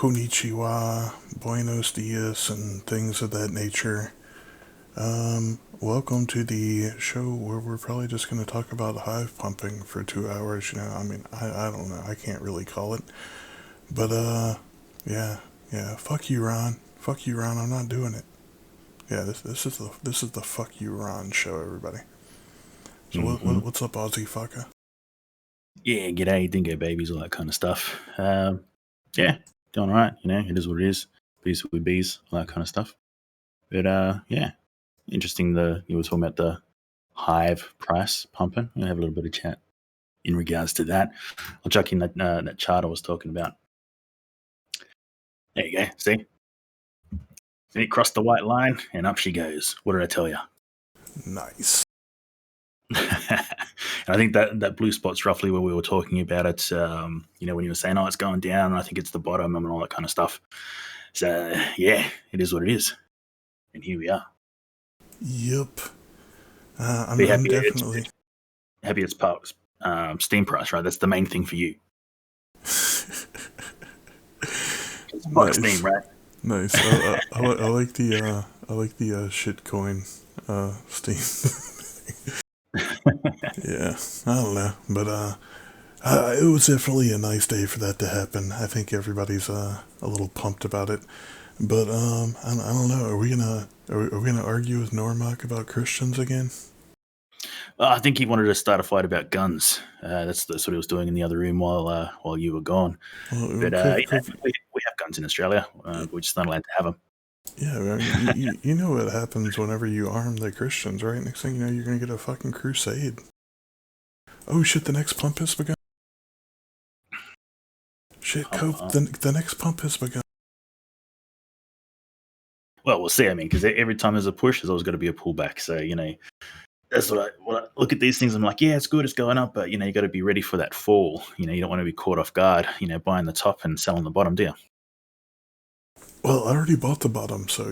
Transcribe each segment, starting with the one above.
Konnichiwa, Buenos Dias, and things of that nature. Welcome to the show where we're probably just going to talk about hive pumping for 2 hours. I mean, I don't know. I can't really call it. But, yeah, yeah. Fuck you, Ron. Fuck you, Ron. I'm not doing it. Yeah, this is the fuck you, Ron show, everybody. So hmm what's up, Aussie fucker? Yeah, g'day, dingo babies, all that kind of stuff. Yeah, doing all right. It is what it is. Bees with bees, all that kind of stuff. But yeah, interesting. You were talking about the hive price pumping. We'll have a little bit of chat in regards to that. I'll chuck in that chart I was talking about. There you go. See, it crossed the white line, and up she goes. What did I tell you? Nice. And I think that blue spot's roughly where we were talking about it. When you were saying, "Oh, it's going down," and I think it's the bottom and all that kind of stuff. So yeah, it is what it is, and here we are. Yep. I'm, Be I'm happy it's definitely. happy it's part Steam price, right? That's the main thing for you. It's fuck Steam, Nice. right? Nice. I like the shitcoin Steam. Yeah, I don't know, but it was definitely a nice day for that to happen. I think everybody's a little pumped about it, but I don't know. Are we gonna argue with Normock about Christians again? I think he wanted to start a fight about guns. That's what he was doing in the other room while you were gone. Well, But we have guns in Australia. We're just not allowed to have them. yeah, I mean, you know what happens whenever you arm the Christians, right? Next thing you know, you're gonna get a fucking crusade. Oh shit, the next pump has begun. Shit, Cope, the next pump has begun. Well, we'll see. I mean, because every time there's a push, there's always got to be a pullback. So that's when I look at these things. I'm like, yeah, it's good, it's going up, but you got to be ready for that fall. You don't want to be caught off guard. Buying the top and selling the bottom, do you? Well, I already bought the bottom, so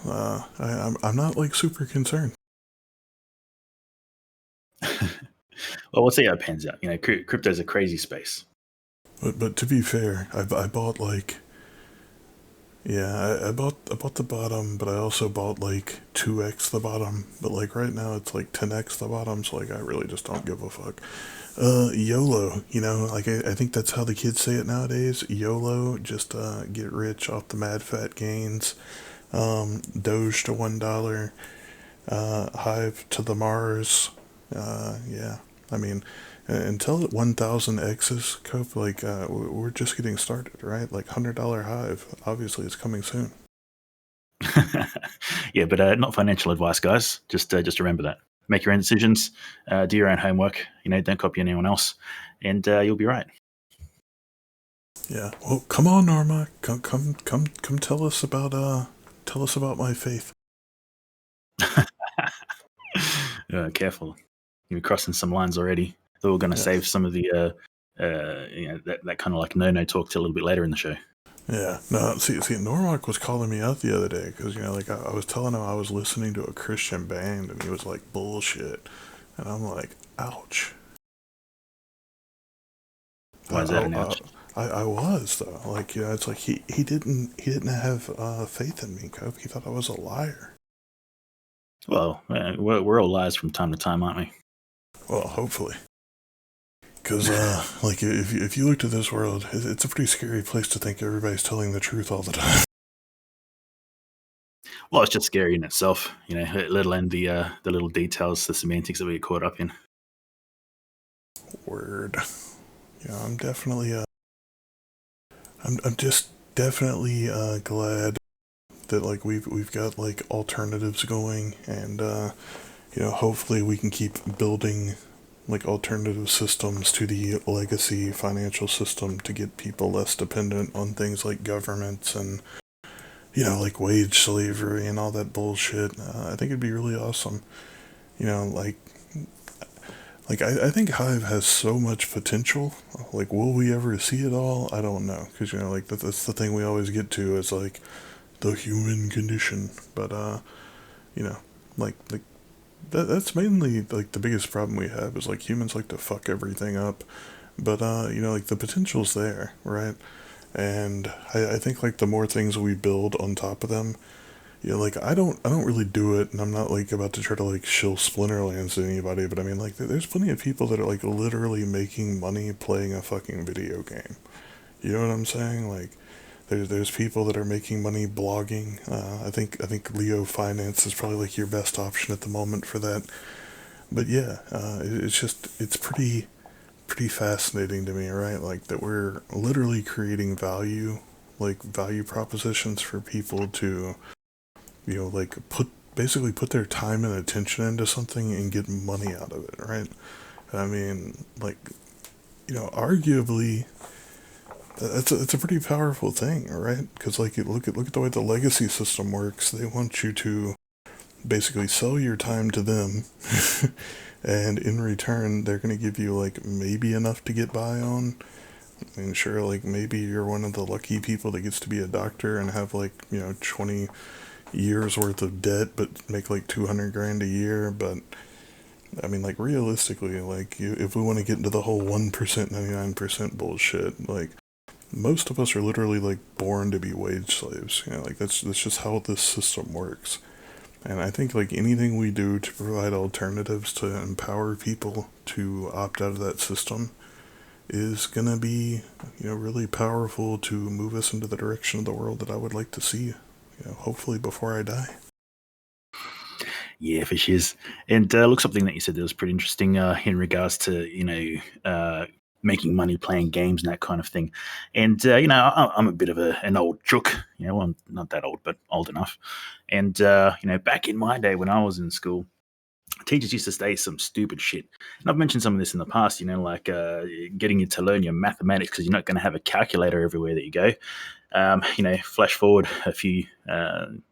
I'm not like super concerned. Well, we'll see how it pans out. Crypto's a crazy space. But to be fair, I bought like yeah, I bought the bottom, but I also bought like 2x the bottom. But like right now it's like 10x the bottom, so like I really just don't give a fuck. YOLO, like I think that's how the kids say it nowadays. YOLO, just get rich off the mad fat gains. Doge to $1. Hive to the Mars. Yeah, I mean, until 1,000 X's, Cope, like, we're just getting started, right? Like, $100 Hive, obviously, it's coming soon. Yeah, but not financial advice, guys. Just remember that. Make your own decisions. Do your own homework. Don't copy anyone else, and you'll be right. Yeah. Well, come on, Norma. Come tell us about my faith. Careful. You're crossing some lines already. Thought we are going to Yeah. save some of the that kind of like no talk till a little bit later in the show. Yeah, no, see, Normark was calling me out the other day because, like, I was telling him I was listening to a Christian band and he was like, bullshit. And I'm like, ouch. Why is that an ouch? I was though. Like, it's like he didn't have faith in me, Cope. He thought I was a liar. Well, we're all liars from time to time, aren't we? Well, hopefully, because like if you looked at this world, it's a pretty scary place to think everybody's telling the truth all the time. Well, it's just scary in itself, let alone the little details, the semantics that we get caught up in. Word. Yeah, I'm just definitely glad that like we've got like alternatives going, and hopefully we can keep building like alternative systems to the legacy financial system to get people less dependent on things like governments and like wage slavery and all that bullshit. I think it'd be really awesome. Like I think Hive has so much potential. Like, will we ever see it all? I don't know, because like that's the thing we always get to is like the human condition. But you know, like that's mainly like the biggest problem we have is like humans like to fuck everything up. But like the potential's there, right? And I think like the more things we build on top of them, yeah, like I don't really do it, and I'm not like about to try to like shill Splinterlands to anybody, but I mean like there's plenty of people that are like literally making money playing a fucking video game. You know what I'm saying? Like there's people that are making money blogging. I think Leo Finance is probably like your best option at the moment for that. But yeah, it's just it's pretty fascinating to me, right? Like that we're literally creating value, like value propositions for people to like basically put their time and attention into something and get money out of it, right? I mean, like, arguably, it's a pretty powerful thing, right? Because like, look at the way the legacy system works. They want you to basically sell your time to them, and in return, they're gonna give you like maybe enough to get by on. I mean, sure, like maybe you're one of the lucky people that gets to be a doctor and have like 20 years worth of debt, but make like 200 grand a year. But I mean, like realistically, like if we want to get into the whole 1%, 99% bullshit, like most of us are literally like born to be wage slaves. Like that's just how this system works. And I think like anything we do to provide alternatives to empower people to opt out of that system is gonna be, really powerful to move us into the direction of the world that I would like to see. Hopefully before I die. Yeah, for shiz. And look, something that you said that was pretty interesting in regards to making money playing games and that kind of thing. And I'm a bit of an old chook. Well, I'm not that old, but old enough. And back in my day when I was in school, teachers used to say some stupid shit. And I've mentioned some of this in the past. Like getting you to learn your mathematics because you're not going to have a calculator everywhere that you go. Flash forward a few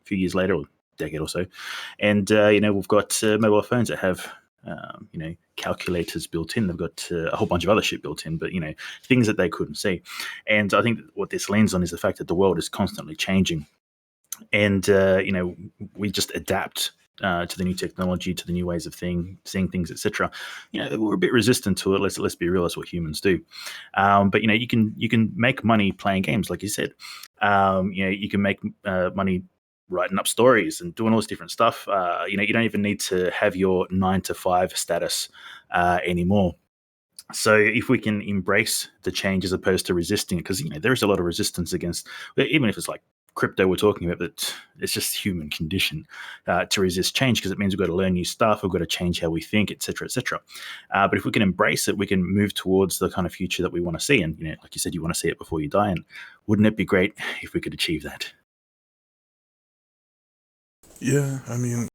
years later, or decade or so, and we've got mobile phones that have calculators built in. They've got a whole bunch of other shit built in, but things that they couldn't see. And I think what this leans on is the fact that the world is constantly changing, and we just adapt. To the new technology, to the new ways of seeing things, etc. We're a bit resistant to it. Let's be real. That's what humans do. But you can make money playing games, like you said. You can make money writing up stories and doing all this different stuff. You don't even need to have your 9 to 5 status anymore. So if we can embrace the change as opposed to resisting it, because there is a lot of resistance against, even if it's like crypto we're talking about, but it's just human condition to resist change because it means we've got to learn new stuff, we've got to change how we think, etc., etc. But if we can embrace it, we can move towards the kind of future that we want to see. And like you said, you want to see it before you die. And wouldn't it be great if we could achieve that? Yeah, I mean,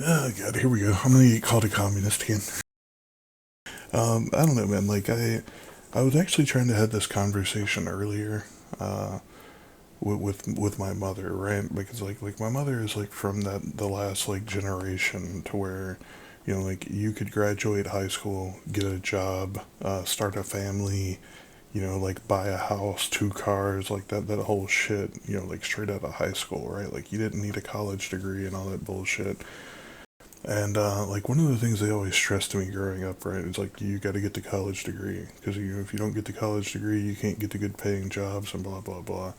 oh god, here we go. I'm gonna get called a communist again. I don't know, man. Like I was actually trying to have this conversation earlier, with my mother, right? Because like my mother is like from the last like generation to where, like you could graduate high school, get a job, start a family, like buy a house, 2 cars, like that whole shit, like straight out of high school, right? Like you didn't need a college degree and all that bullshit. And like one of the things they always stressed to me growing up, right, is like you got to get the college degree because if you don't get the college degree, you can't get the good paying jobs and blah blah blah.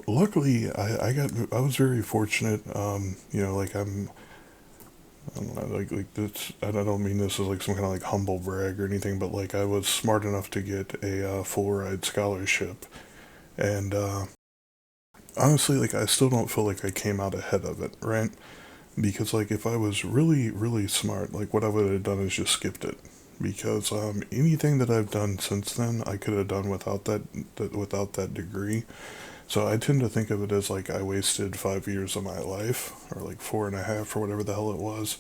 Luckily, I was very fortunate. Like I don't know, like this. I don't mean this as like some kind of like humble brag or anything, but like I was smart enough to get a full ride scholarship, and honestly, like I still don't feel like I came out ahead of it, right? Because like if I was really really smart, like what I would have done is just skipped it. Because anything that I've done since then, I could have done without that degree. So I tend to think of it as like I wasted 5 years of my life, or like 4.5, or whatever the hell it was.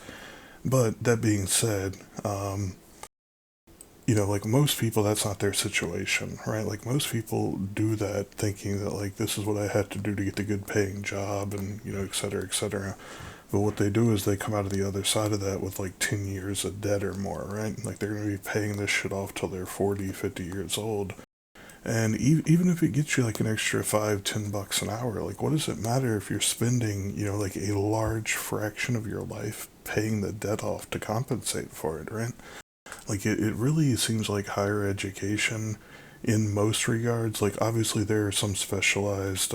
But that being said, like most people, that's not their situation, right? Like most people do that thinking that like this is what I had to do to get the good paying job and, et cetera, et cetera. But what they do is they come out of the other side of that with like 10 years of debt or more, right? Like they're going to be paying this shit off till they're 40, 50 years old. And even if it gets you like an extra 5, $10 an hour, like what does it matter if you're spending, like a large fraction of your life paying the debt off to compensate for it, right? Like it really seems like higher education in most regards. Like obviously there are some specialized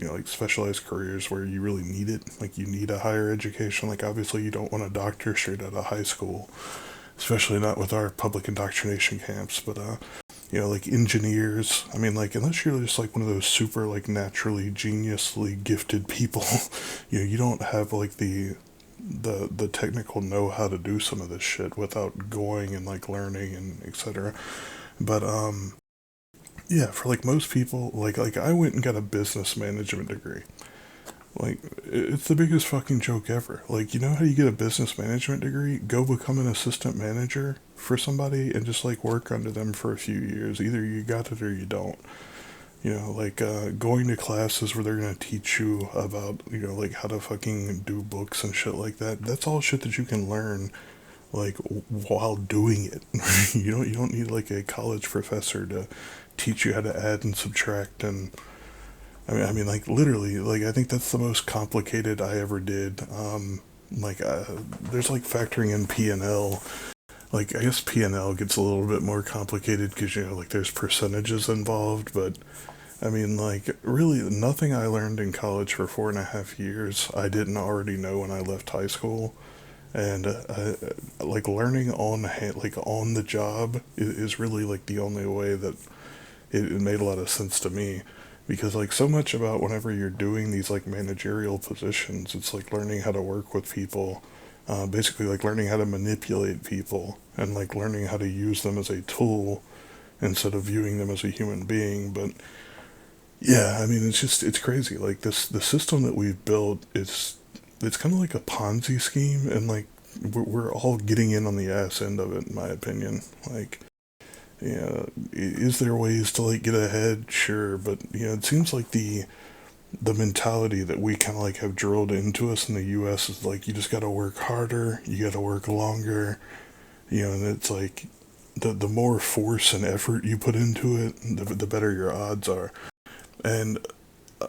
like specialized careers where you really need it. Like you need a higher education. Like obviously you don't want a doctor straight out of high school, especially not with our public indoctrination camps. But like engineers. I mean, like unless you're just like one of those super like naturally geniusly gifted people, you don't have like the technical know how to do some of this shit without going and like learning and etc. But yeah, for like most people, like I went and got a business management degree. Like it's the biggest fucking joke ever. Like you know how you get a business management degree? Go become an assistant manager for somebody and just like work under them for a few years. Either you got it or you don't. Like going to classes where they're gonna teach you about like how to fucking do books and shit like that. That's all shit that you can learn like while doing it. You don't need like a college professor to teach you how to add and subtract. And I mean like literally, like I think that's the most complicated I ever did. Like there's like factoring in P&L. Like I guess P&L gets a little bit more complicated because like there's percentages involved. But I mean, like, really, nothing I learned in college for 4.5 years I didn't already know when I left high school. And like learning like on the job is really like the only way that it made a lot of sense to me, because like so much about whenever you're doing these like managerial positions, it's like learning how to work with people, basically like learning how to manipulate people and like learning how to use them as a tool instead of viewing them as a human being. But yeah, I mean, it's crazy. Like the system that we've built is it's kind of like a Ponzi scheme, and like we're all getting in on the ass end of it, in my opinion. Like, yeah, is there ways to like get ahead? Sure, but it seems like the mentality that we kind of like have drilled into us in the U.S. is like you just got to work harder, you got to work longer, and it's like the more force and effort you put into it, the better your odds are. And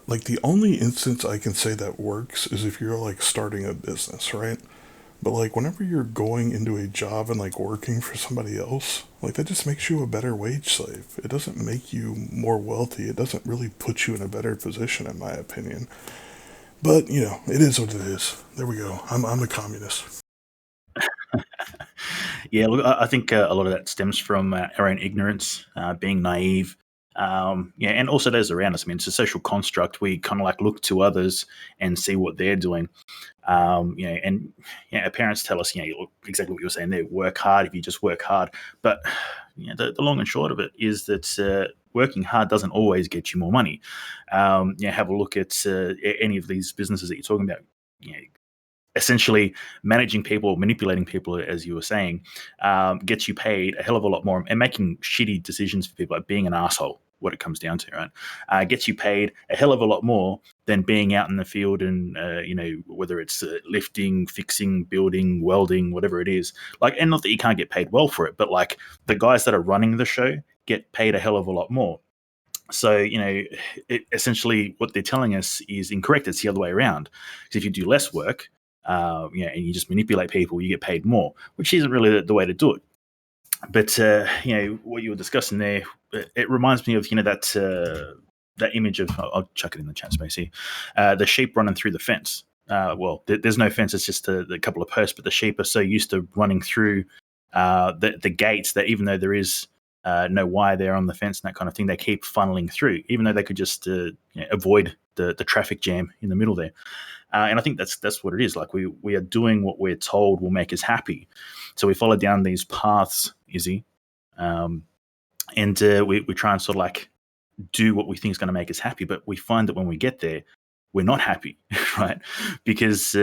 like the only instance I can say that works is if you're like starting a business, right? But like whenever you're going into a job and like working for somebody else, like that just makes you a better wage slave. It doesn't make you more wealthy. It doesn't really put you in a better position, in my opinion. But it is what it is. There we go. I'm a communist. Yeah, look, I think a lot of that stems from our own ignorance, being naive. Yeah, and also those around us. I mean, it's a social construct. We kind of like look to others and see what they're doing. And our parents tell us, look, exactly what you were saying there. Work hard if you just work hard. But the long and short of it is that working hard doesn't always get you more money. Have a look at any of these businesses that you're talking about. Essentially managing people, manipulating people, as you were saying, gets you paid a hell of a lot more, and making shitty decisions for people, like being an asshole, what it comes down to, right? Gets you paid a hell of a lot more than being out in the field and, whether it's lifting, fixing, building, welding, whatever it is. Like, and not that you can't get paid well for it, but like the guys that are running the show get paid a hell of a lot more. So, essentially what they're telling us is incorrect. It's the other way around. Because if you do less work, and you just manipulate people, you get paid more, which isn't really the way to do it. But what you were discussing there, it reminds me of that image of, I'll chuck it in the chat space here, the sheep running through the fence. Well, there's no fence; it's just a couple of posts. But the sheep are so used to running through the gates that even though there is no wire there on the fence and that kind of thing, they keep funneling through, even though they could just avoid the traffic jam in the middle there. And I think that's what it is. Like we are doing what we're told will make us happy, so we follow down these paths, Izzy, and we try and sort of like do what we think is going to make us happy. But we find that when we get there, we're not happy, right? Because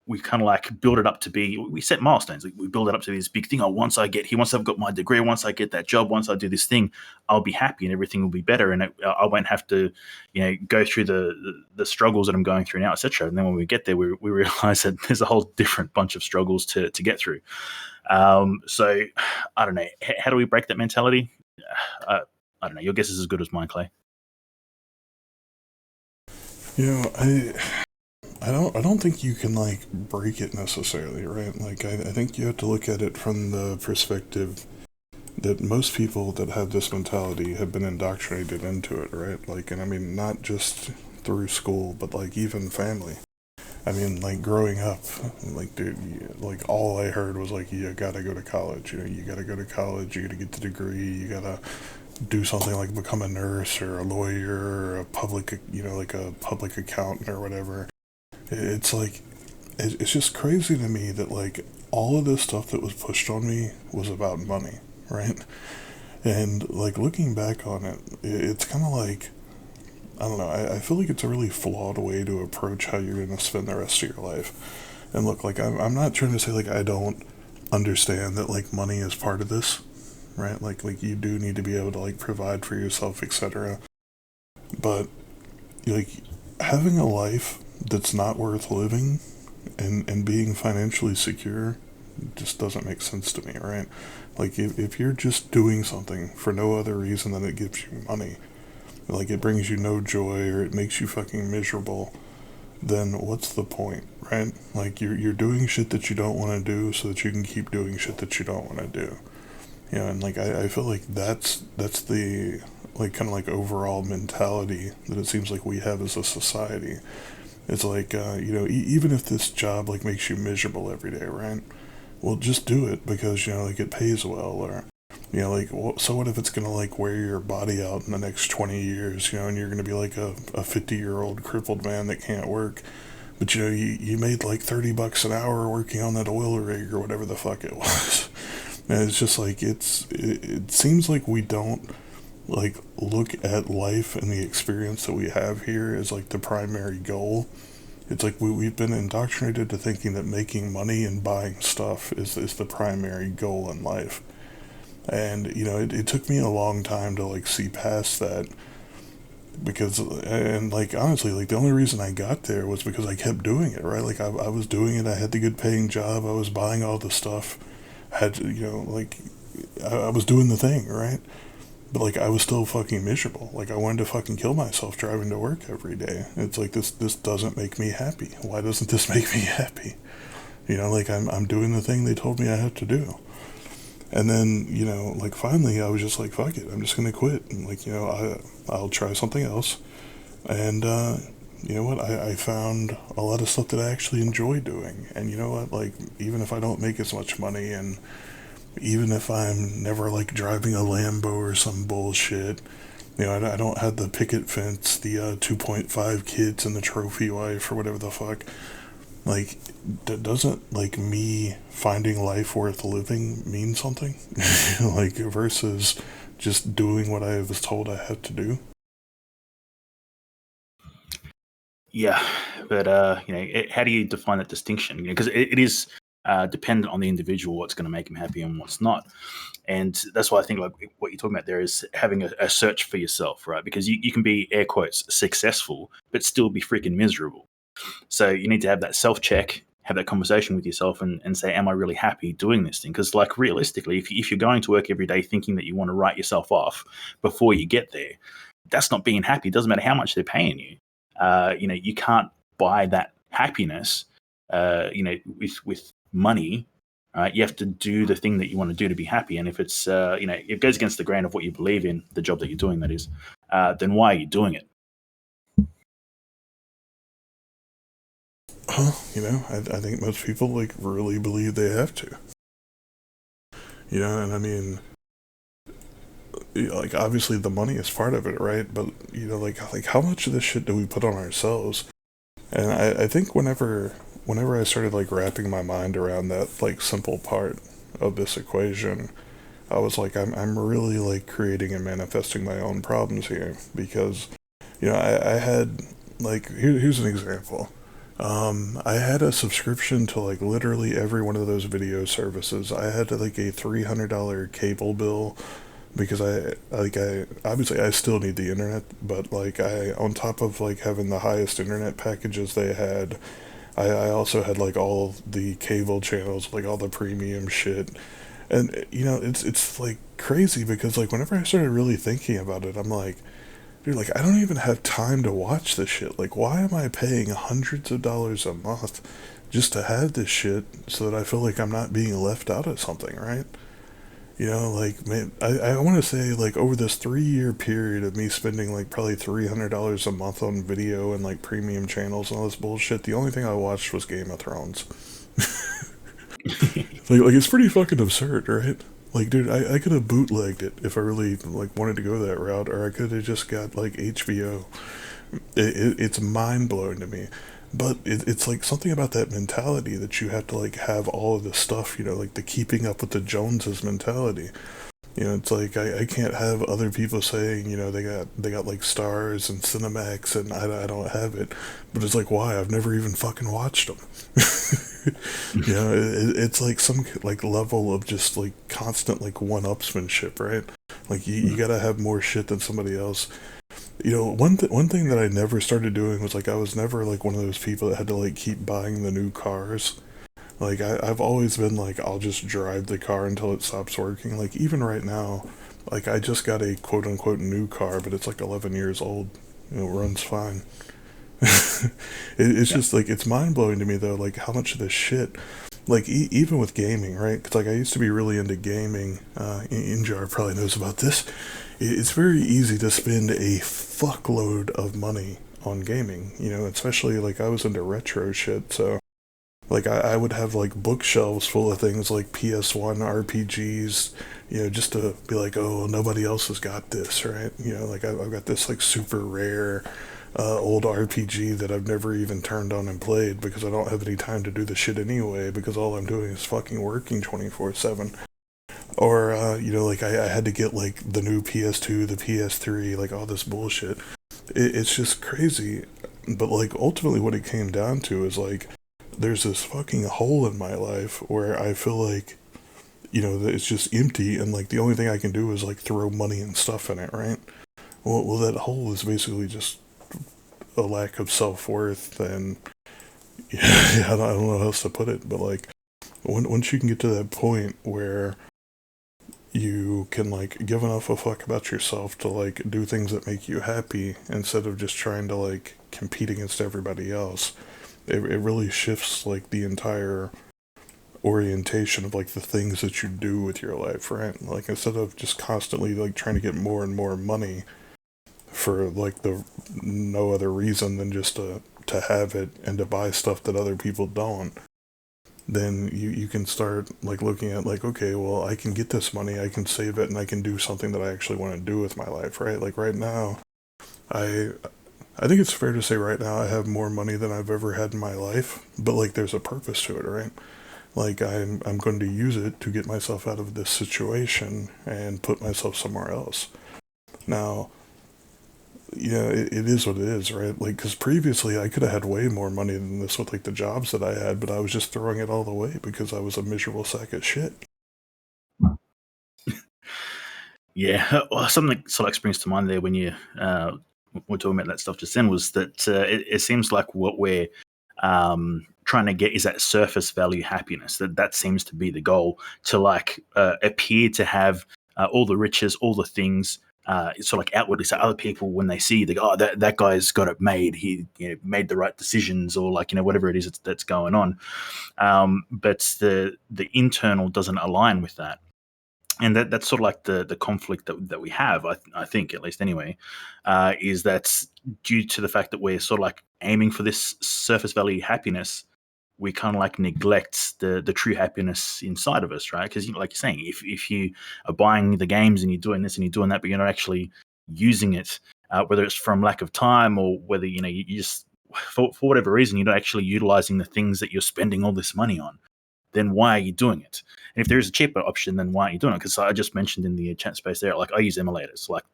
we kind of like build it up to be, we set milestones. Like we build it up to be this big thing. Oh, once I get here, once I've got my degree, once I get that job, once I do this thing, I'll be happy and everything will be better. And I won't have to, go through the struggles that I'm going through now, etc. And then when we get there, we realize that there's a whole different bunch of struggles to get through. So I don't know. How do we break that mentality? I don't know. Your guess is as good as mine, Clay. I don't think you can like break it necessarily, right? Like I think you have to look at it from the perspective that most people that have this mentality have been indoctrinated into it, right? Like, and I mean, not just through school, but like even family. I mean, like growing up, like dude, like all I heard was like, you gotta go to college. You know, you gotta go to college. You gotta get the degree. You gotta do something like become a nurse or a lawyer or a public, like a public accountant or whatever. It's like, it's just crazy to me that like all of this stuff that was pushed on me was about money, right? And like looking back on it, it's kind of like, I don't know. I feel like it's a really flawed way to approach how you're going to spend the rest of your life. And look, like I'm not trying to say like I don't understand that like money is part of this, right? Like you do need to be able to like provide for yourself, etc. But like having a life that's not worth living and being financially secure just doesn't make sense to me, right? Like if you're just doing something for no other reason than it gives you money, like it brings you no joy or it makes you fucking miserable, then what's the point, right? Like you're doing shit that you don't want to do so that you can keep doing shit that you don't want to do. And like I feel like that's the like kind of like overall mentality that it seems like we have as a society. It's like even if this job like makes you miserable every day, right? Well, just do it because like it pays well, or like so what if it's gonna like wear your body out in the next 20 years, and you're gonna be like a 50-year-old crippled man that can't work, but you made like $30 an hour working on that oil rig or whatever the fuck it was. And it's just like it seems like we don't like look at life and the experience that we have here as like the primary goal. It's like we've been indoctrinated to thinking that making money and buying stuff is the primary goal in life. And it took me a long time to like see past that, because and like honestly, like the only reason I got there was because I kept doing it, right? Like I was doing it. I had the good paying job. I was buying all the stuff. I had to, like I was doing the thing, right? But like I was still fucking miserable. Like I wanted to fucking kill myself driving to work every day. It's like this doesn't make me happy. Why doesn't this make me happy? Like I'm doing the thing they told me I had to do. And then, like finally I was just like, fuck it, I'm just gonna quit. And like, I'll try something else. And you know what? I found a lot of stuff that I actually enjoy doing. And you know what? Like, even if I don't make as much money, and even if I'm never like driving a Lambo or some bullshit, I don't have the picket fence, the 2.5 kids, and the trophy wife, or whatever the fuck. Like, doesn't like me finding life worth living mean something? Like, versus just doing what I was told I had to do? Yeah, but how do you define that distinction? Because it is dependent on the individual what's going to make them happy and what's not. And that's why I think like what you're talking about there is having a search for yourself, right? Because you can be air quotes successful but still be freaking miserable. So you need to have that self check, have that conversation with yourself, and say, am I really happy doing this thing? Because like realistically, if you're going to work every day thinking that you want to write yourself off before you get there, that's not being happy. It doesn't matter how much they're paying you. You can't buy that happiness. With money. You have to do the thing that you want to do to be happy. And if it's it goes against the grain of what you believe in, the job that you're doing, that is, then why are you doing it? Huh? I think most people like really believe they have to. And I mean, like obviously the money is part of it, right? But like how much of this shit do we put on ourselves? And I think whenever I started like wrapping my mind around that like simple part of this equation, I was like, I'm really like creating and manifesting my own problems here, because I had like here's an example. I had a subscription to like literally every one of those video services. I had like a $300 cable bill, because I obviously I still need the internet, but like I, on top of like having the highest internet packages they had, I also had like all the cable channels, like all the premium shit. And it's like crazy, because like whenever I started really thinking about it, I'm like, dude, like I don't even have time to watch this shit. Like, why am I paying hundreds of dollars a month just to have this shit so that I feel like I'm not being left out of something, right? You know, like, man, I want to say, like, over this 3 year period of me spending, like, probably $300 a month on video and, like, premium channels and all this bullshit, the only thing I watched was Game of Thrones. Like it's pretty fucking absurd, right? Like, dude, I could have bootlegged it if I really, like, wanted to go that route, or I could have just got, like, HBO. It's mind blowing to me. But it's like something about that mentality that you have to, like, have all of this stuff, you know, like the keeping up with the Joneses mentality. You know, it's like I can't have other people saying, you know, they got like stars and Cinemax and I don't have it, but it's like, why? I've never even fucking watched them. You know, it's like some like level of just like constant like one-upsmanship, right? Like you gotta have more shit than somebody else. You know, one thing that I never started doing was like I was never like one of those people that had to like keep buying the new cars. Like I've always been like I'll just drive the car until it stops working. Like even right now, like I just got a quote unquote new car, but it's like 11 years old. You know, it runs fine. It's Yeah. just like it's mind blowing to me though, like how much of this shit, like even with gaming, right? Because like I used to be really into gaming. Injar probably knows about this. It's very easy to spend a fuckload of money on gaming. You know, especially like I was into retro shit, so like I would have like bookshelves full of things like PS1 RPGs, you know, just to be like, oh, nobody else has got this, right? You know, like I've got this like super rare old RPG that I've never even turned on and played because I don't have any time to do the shit anyway because all I'm doing is fucking working 24/7. Or, you know, like I had to get like the new PS2, the PS3, like all this bullshit. It's just crazy. But like ultimately what it came down to is like there's this fucking hole in my life where I feel like, you know, that it's just empty and like the only thing I can do is like throw money and stuff in it, right? Well, that hole is basically just a lack of self worth and yeah, I don't know how else to put it, but like once you can get to that point where you can like give enough a fuck about yourself to like do things that make you happy instead of just trying to like compete against everybody else, it really shifts like the entire orientation of like the things that you do with your life, right? Like instead of just constantly like trying to get more and more money for like the no other reason than just to have it and to buy stuff that other people don't, then you can start like looking at like, okay, well, I can get this money, I can save it, and I can do something that I actually want to do with my life, right? Like right now, I I think it's fair to say right now I have more money than I've ever had in my life, but like there's a purpose to it, right? Like I'm going to use it to get myself out of this situation and put myself somewhere else. Now, yeah, it is what it is, right? Like, because previously I could have had way more money than this with like the jobs that I had, but I was just throwing it all away because I was a miserable sack of shit. Yeah, well, something that sort of springs to mind there when you were talking about that stuff just then was that it seems like what we're trying to get is that surface value happiness. That seems to be the goal, to like appear to have all the riches, all the things. Sort of like outwardly, so other people when they see, they go, "Oh, that guy's got it made. He, you know, made the right decisions," or like, you know, whatever it is that's going on. But the internal doesn't align with that, and that's sort of like the conflict that we have. I think, at least anyway, is that due to the fact that we're sort of like aiming for this surface value happiness, we kind of like neglect the true happiness inside of us, right? Because, you know, like you're saying, if you are buying the games and you're doing this and you're doing that, but you're not actually using it, whether it's from lack of time or whether, you know, you just for whatever reason you're not actually utilizing the things that you're spending all this money on, then why are you doing it? And if there is a cheaper option, then why aren't you doing it? Because I just mentioned in the chat space there, like I use emulators. Like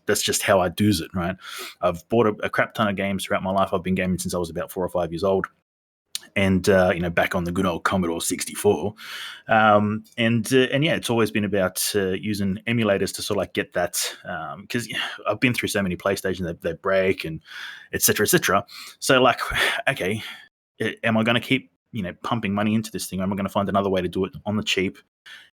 that's just how I do it, right? I've bought a crap ton of games throughout my life. I've been gaming since I was about 4 or 5 years old, and you know, back on the good old Commodore 64. And yeah, it's always been about using emulators to sort of like get that, because I've been through so many PlayStations that they break and etc. etc. So like, okay, am I going to keep, you know, pumping money into this thing? Or am I going to find another way to do it on the cheap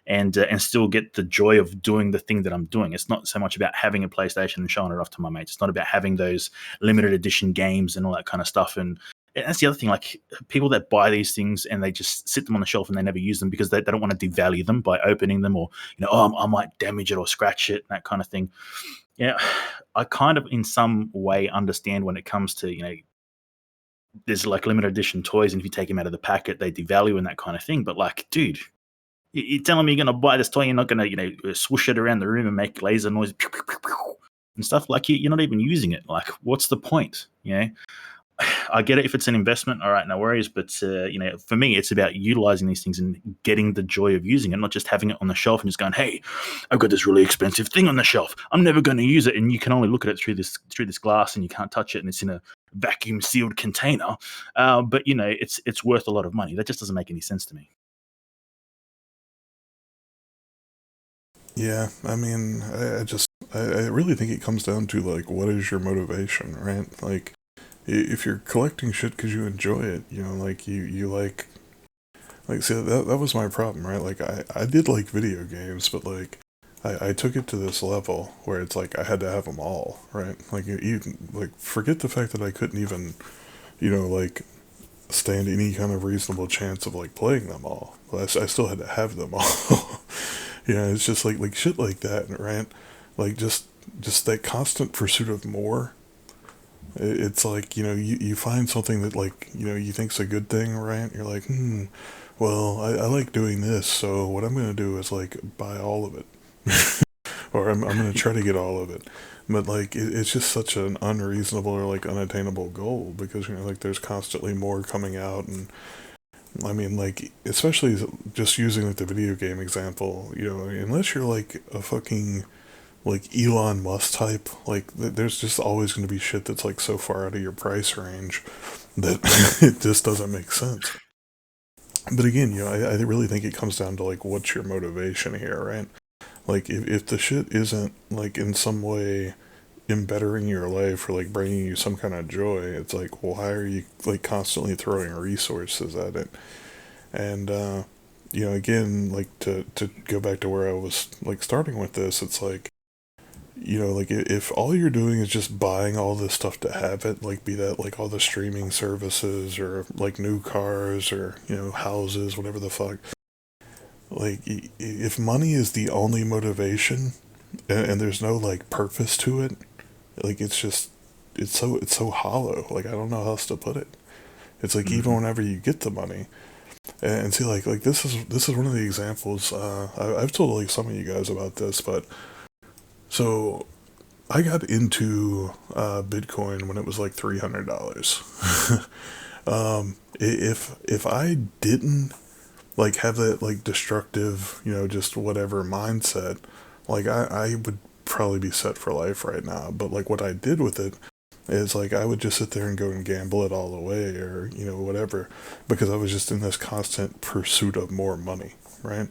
and still get the joy of doing the thing that I'm doing? It's not so much about having a PlayStation and showing it off to my mates. It's not about having those limited edition games and all that kind of stuff, and that's the other thing. Like people that buy these things and they just sit them on the shelf and they never use them because they don't want to devalue them by opening them, or oh, I might damage it or scratch it, that kind of thing. Yeah, I kind of in some way understand when it comes to there's like limited edition toys, and if you take them out of the packet, they devalue and that kind of thing. But like, dude, you're telling me you're going to buy this toy, you're not going to swoosh it around the room and make laser noise and stuff, like you're not even using it. Like, what's the point? I get it if it's an investment, all right, no worries. But for me, it's about utilizing these things and getting the joy of using it, not just having it on the shelf and just going, "Hey, I've got this really expensive thing on the shelf. I'm never going to use it." And you can only look at it through this glass, and you can't touch it, and it's in a vacuum sealed container. But it's worth a lot of money. That just doesn't make any sense to me. Yeah, I mean, I really think it comes down to like, what is your motivation, right? Like, if you're collecting shit because you enjoy it, like you like, see, that was my problem, right? Like, I did like video games, but like, I took it to this level where it's like I had to have them all, right? Like, like, forget the fact that I couldn't even, like, stand any kind of reasonable chance of like playing them all. But I still had to have them all. It's just like shit like that, right? Like just that constant pursuit of more. It's like you find something that like you think's a good thing, right? You're like, well, I like doing this, so what I'm gonna do is like buy all of it, or I'm gonna try to get all of it. But like it's just such an unreasonable or like unattainable goal because like there's constantly more coming out. And I mean, like, especially just using like the video game example, unless you're like a fucking like Elon Musk type, like there's just always going to be shit that's like so far out of your price range that it just doesn't make sense. But again, I really think it comes down to like what's your motivation here, right? Like if the shit isn't like in some way embettering your life or like bringing you some kind of joy, it's like, well, why are you like constantly throwing resources at it? And again, like to go back to where I was like starting with this, it's like like if all you're doing is just buying all this stuff to have it, like be that like all the streaming services or like new cars or houses, whatever the fuck. Like if money is the only motivation and there's no like purpose to it, like it's so hollow. Like I don't know how else to put it. It's like even Mm-hmm. whenever you get the money, and see like this is one of the examples. I've told like some of you guys about this, but so I got into Bitcoin when it was like $300. If I didn't like have that like destructive, just whatever mindset, like I would probably be set for life right now. But like what I did with it is like I would just sit there and go and gamble it all away or whatever, because I was just in this constant pursuit of more money, right?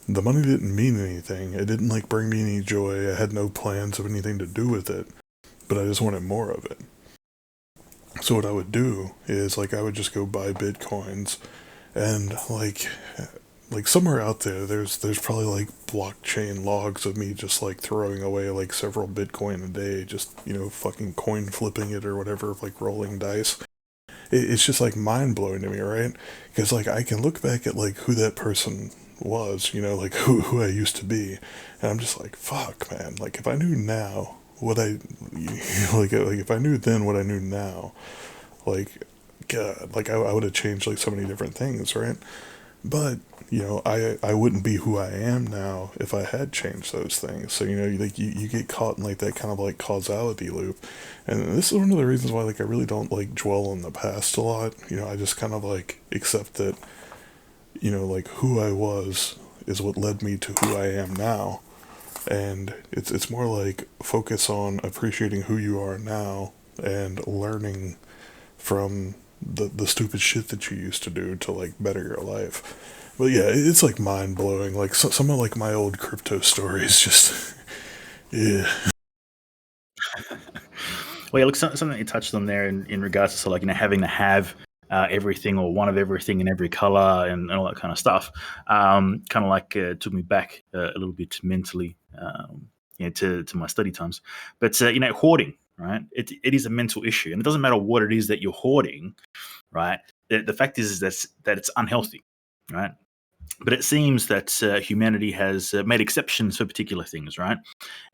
The money didn't mean anything. It didn't like bring me any joy. I had no plans of anything to do with it, but I just wanted more of it. So what I would do is like I would just go buy bitcoins, and like somewhere out there there's probably like blockchain logs of me just like throwing away like several bitcoin a day, just fucking coin flipping it or whatever, like rolling dice. It's just like mind blowing to me, right? Because like I can look back at like who that person was, like who I used to be, and I'm just like, fuck, man. Like if I knew now what I like if I knew then what I knew now, like God, like I would have changed like so many different things, right? But I wouldn't be who I am now if I had changed those things. So like you get caught in like that kind of like causality loop, and this is one of the reasons why like I really don't like dwell on the past a lot. I just kind of like accept that like who I was is what led me to who I am now, and it's more like focus on appreciating who you are now and learning from the stupid shit that you used to do to like better your life. But yeah, it's like mind blowing. Like some of like my old crypto stories, just yeah. Well, yeah, look, something that you touched on there in regards to like having to have everything or one of everything in every color and all that kind of stuff. Kind of like took me back a little bit mentally, to my study times. But hoarding, right? It is a mental issue, and it doesn't matter what it is that you're hoarding, right? The fact is that it's unhealthy, right? But it seems that humanity has made exceptions for particular things, right?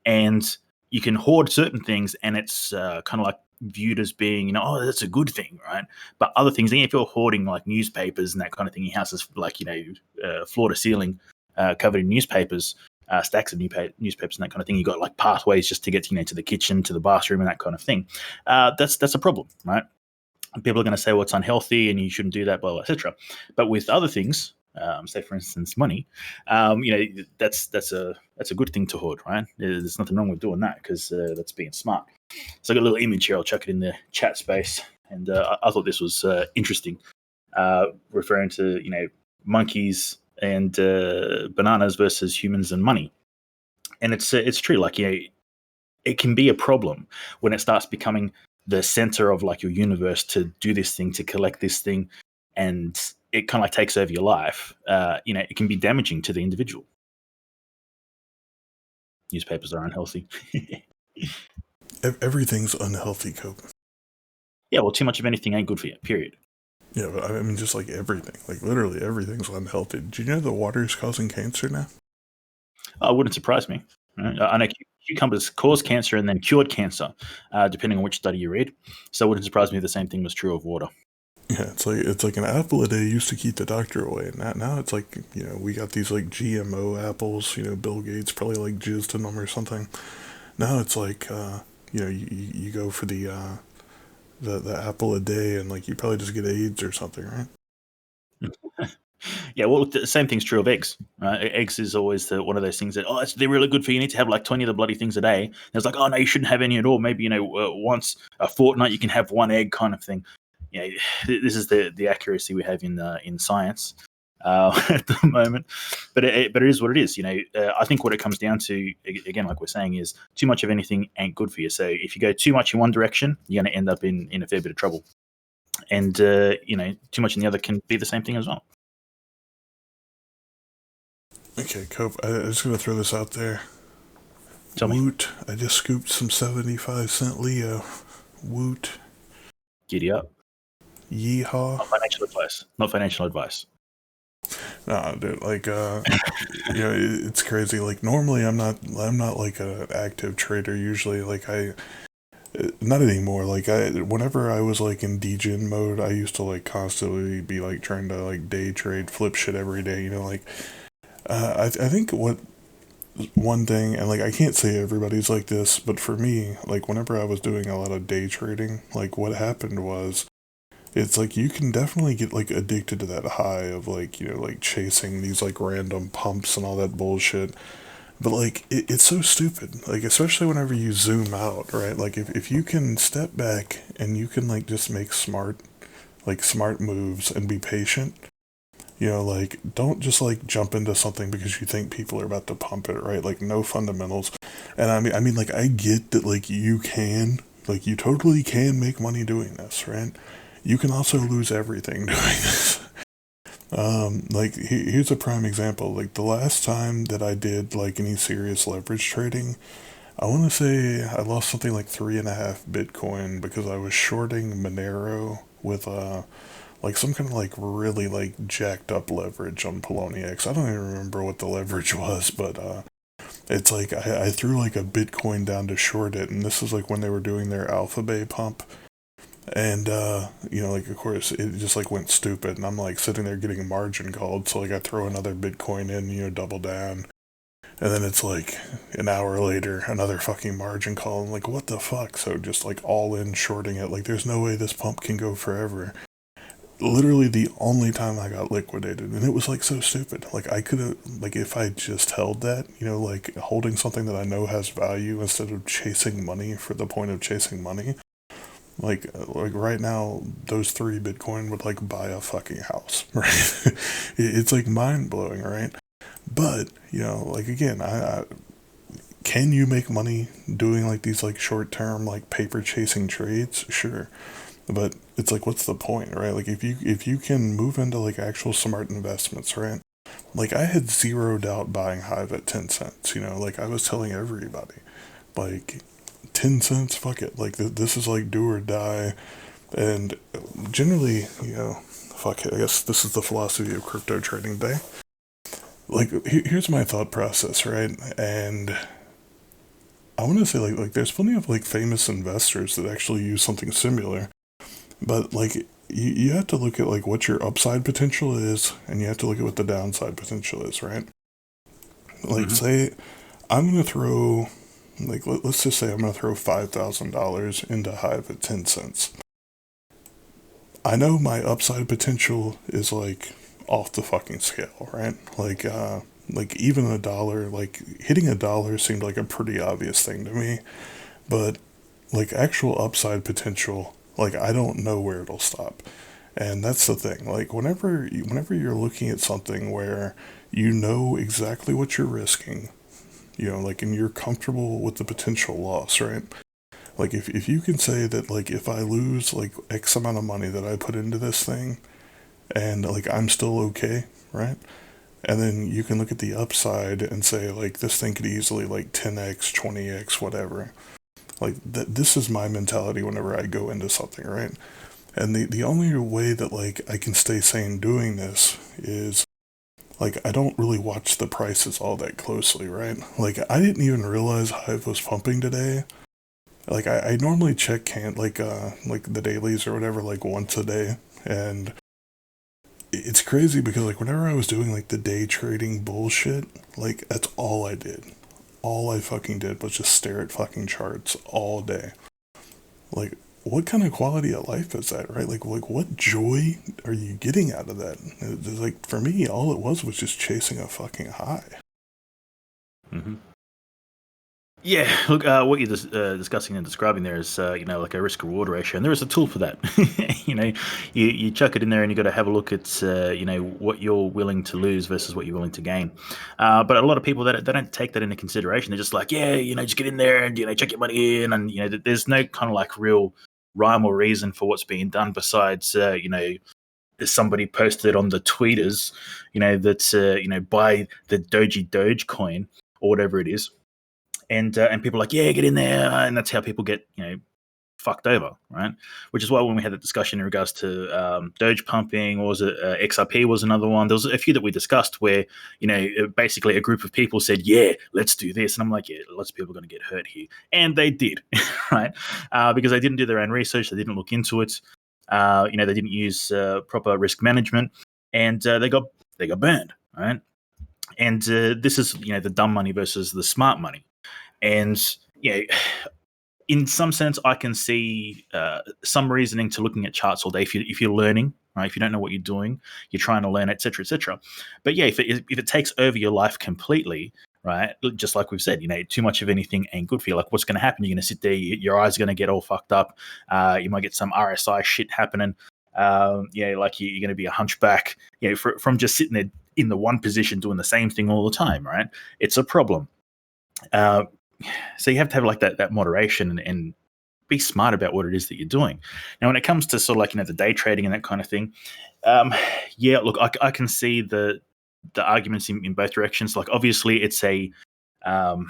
And you can hoard certain things, and it's kind of like viewed as being, oh, that's a good thing, right? But other things, if you're hoarding like newspapers and that kind of thing, your house is like, floor to ceiling, covered in newspapers, stacks of newspapers and that kind of thing. You got like pathways just to get, to the kitchen, to the bathroom, and that kind of thing. That's a problem, right? People are going to say, well, it's unhealthy and you shouldn't do that, blah, blah, etc. But with other things, say for instance money, that's a good thing to hoard, right? There's nothing wrong with doing that because that's being smart. So I got a little image here. I'll chuck it in the chat space, and I thought this was interesting, referring to monkeys and bananas versus humans and money. And it's true. Like it can be a problem when it starts becoming the center of like your universe to do this thing, to collect this thing, and it kind of like takes over your life. It can be damaging to the individual. Newspapers are unhealthy. Everything's unhealthy, Cope. Yeah, well, too much of anything ain't good for you. Period. Yeah, but I mean, just like everything, like literally everything's unhealthy. Do you know the water is causing cancer now? It wouldn't surprise me. Right? I know cucumbers cause cancer and then cured cancer, depending on which study you read. So it wouldn't surprise me if the same thing was true of water. Yeah, it's like an apple a day used to keep the doctor away, and now it's like we got these like GMO apples. Bill Gates probably like jizzed in them or something. Now it's like you go for the apple a day, and like you probably just get AIDS or something, right? Yeah, well, the same thing's true of eggs. Eggs is always one of those things that they're really good for you. You need to have like 20 of the bloody things a day. And it's like, oh no, you shouldn't have any at all. Maybe once a fortnight you can have one egg, kind of thing. This is the accuracy we have in science at the moment. But it is what it is. I think what it comes down to, again, like we're saying, is too much of anything ain't good for you. So if you go too much in one direction, you're going to end up in a fair bit of trouble. And too much in the other can be the same thing as well. Okay, Cope, I'm just going to throw this out there. Tell me. Woot, I just scooped some 75-cent Leo. Woot. Giddy up. Yeehaw. Not financial advice. Nah, dude, like, it's crazy. Like, normally I'm not like an active trader usually. Like, not anymore. Like, whenever I was like in degen mode, I used to like constantly be like trying to like day trade, flip shit every day, I think one thing, and like I can't say everybody's like this, but for me, like whenever I was doing a lot of day trading, like what happened was, it's like you can definitely get like addicted to that high of like like chasing these like random pumps and all that bullshit. But like it's so stupid, like especially whenever you zoom out, right? Like if you can step back and you can like just make smart moves and be patient. Like, don't just like jump into something because you think people are about to pump it, right? Like, no fundamentals. And I mean, like, I get that, like, you totally can make money doing this, right? You can also lose everything doing this. Like, here's a prime example. Like, the last time that I did, like, any serious leverage trading, I want to say I lost something like 3.5 Bitcoin because I was shorting Monero with, like some kind of like really like jacked up leverage on Poloniex. I don't even remember what the leverage was, but it's like I threw like a Bitcoin down to short it, and this is like when they were doing their Alpha Bay pump, and like of course it just like went stupid, and I'm like sitting there getting a margin called, so like I throw another Bitcoin in, double down. And then it's like an hour later, another fucking margin call. I'm like, what the fuck? So just like all in shorting it. Like, there's no way this pump can go forever. Literally the only time I got liquidated, and it was like so stupid. Like I could have, like if I just held that, like holding something that I know has value instead of chasing money for the point of chasing money. Like right now, those 3 Bitcoin would like buy a fucking house, right? It's like mind blowing, right? But like again, I can you make money doing like these like short term like paper chasing trades? Sure. But it's like, what's the point, right? Like, if you can move into like actual smart investments, right? Like, I had zero doubt buying Hive at 10 cents. Like I was telling everybody, like 10 cents, fuck it. Like this is like do or die. And generally, fuck it. I guess this is the philosophy of crypto trading day. Like here's my thought process, right? And I want to say like there's plenty of like famous investors that actually use something similar, but like you have to look at like what your upside potential is, and you have to look at what the downside potential is, right? Like Hmm. say I'm gonna throw like let's just say I'm gonna throw $5,000 into Hive at 10 cents. I know my upside potential is like off the fucking scale, right? Like even a dollar, like hitting a dollar seemed like a pretty obvious thing to me, but like actual upside potential, like I don't know where it'll stop. And that's the thing. Like whenever you're looking at something where you know exactly what you're risking, like and you're comfortable with the potential loss, right? Like if you can say that like if I lose like X amount of money that I put into this thing and like I'm still okay, right? And then you can look at the upside and say like this thing could easily like 10x, 20x, whatever. Like this is my mentality whenever I go into something, right? And the only way that like I can stay sane doing this is like I don't really watch the prices all that closely, right? Like I didn't even realize Hive was pumping today. Like I normally check can like the dailies or whatever like once a day, and it's crazy because like whenever I was doing like the day trading bullshit, like that's all I did. All I fucking did was just stare at fucking charts all day. Like what kind of quality of life is that, right? Like what joy are you getting out of that? It's like for me, all it was just chasing a fucking high. Hmm. Yeah, look, what you're discussing and describing there is, like a risk reward ratio, and there is a tool for that. You chuck it in there, and you got to have a look at, what you're willing to lose versus what you're willing to gain. But a lot of people they don't take that into consideration. They're just like, yeah, just get in there and check your money in, and there's no kind of like real rhyme or reason for what's being done besides, somebody posted on the tweeters, that buy the Doge coin or whatever it is, and people are like, yeah, get in there, and that's how people get fucked over, right? Which is why when we had the discussion in regards to Doge pumping, or was it XRP was another one. There was a few that we discussed where basically a group of people said, yeah, let's do this, and I'm like, yeah, lots of people are going to get hurt here, and they did, right? Because they didn't do their own research, they didn't look into it, they didn't use proper risk management, and they got burned, right? And this is the dumb money versus the smart money. And yeah, in some sense, I can see some reasoning to looking at charts all day if you're learning, right? If you don't know what you're doing, you're trying to learn, etc., etc. But yeah, if it takes over your life completely, right? Just like we've said, too much of anything ain't good for you. Like, what's going to happen? You're going to sit there, your eyes are going to get all fucked up. You might get some RSI shit happening. Like you're going to be a hunchback. From just sitting there in the one position doing the same thing all the time, right? It's a problem. Uh, so you have to have like that moderation and be smart about what it is that you're doing. Now, when it comes to sort of like the day trading and that kind of thing, yeah, look, I can see the arguments in both directions. Like, obviously, it's um,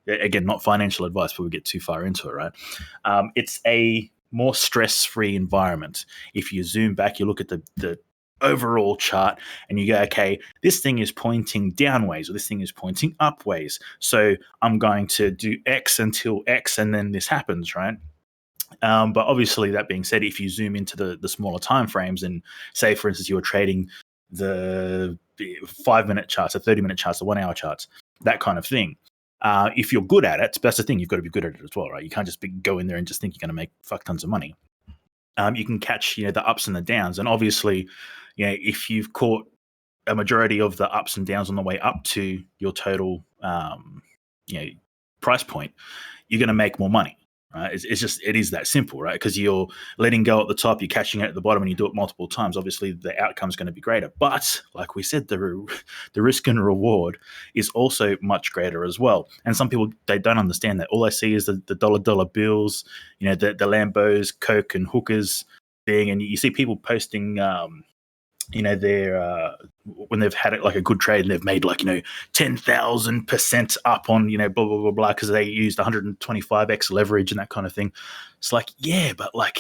again, not financial advice, but we get too far into it, right? It's a more stress-free environment. If you zoom back, you look at the overall chart and you go, okay, this thing is pointing downways or this thing is pointing upways. So I'm going to do X until X and then this happens, right? But obviously, that being said, if you zoom into the smaller time frames and say, for instance, you were trading the 5-minute charts, the 30-minute charts, the 1 hour charts, that kind of thing. If you're good at it, that's the thing, you've got to be good at it as well, right? You can't just go in there and just think you're going to make fuck tons of money. You can catch the ups and the downs, and obviously, if you've caught a majority of the ups and downs on the way up to your total price point, you're going to make more money. Right? It is that simple, right? Because you're letting go at the top, you're catching it at the bottom, and you do it multiple times. Obviously, the outcome is going to be greater. But like we said, the risk and reward is also much greater as well. And some people, they don't understand that. All they see is the dollar bills, the Lambos, Coke, and hookers thing, and you see people posting they're when they've had it like a good trade and they've made like 10,000% up on blah blah blah blah because they used 125x leverage and that kind of thing. It's like, yeah, but like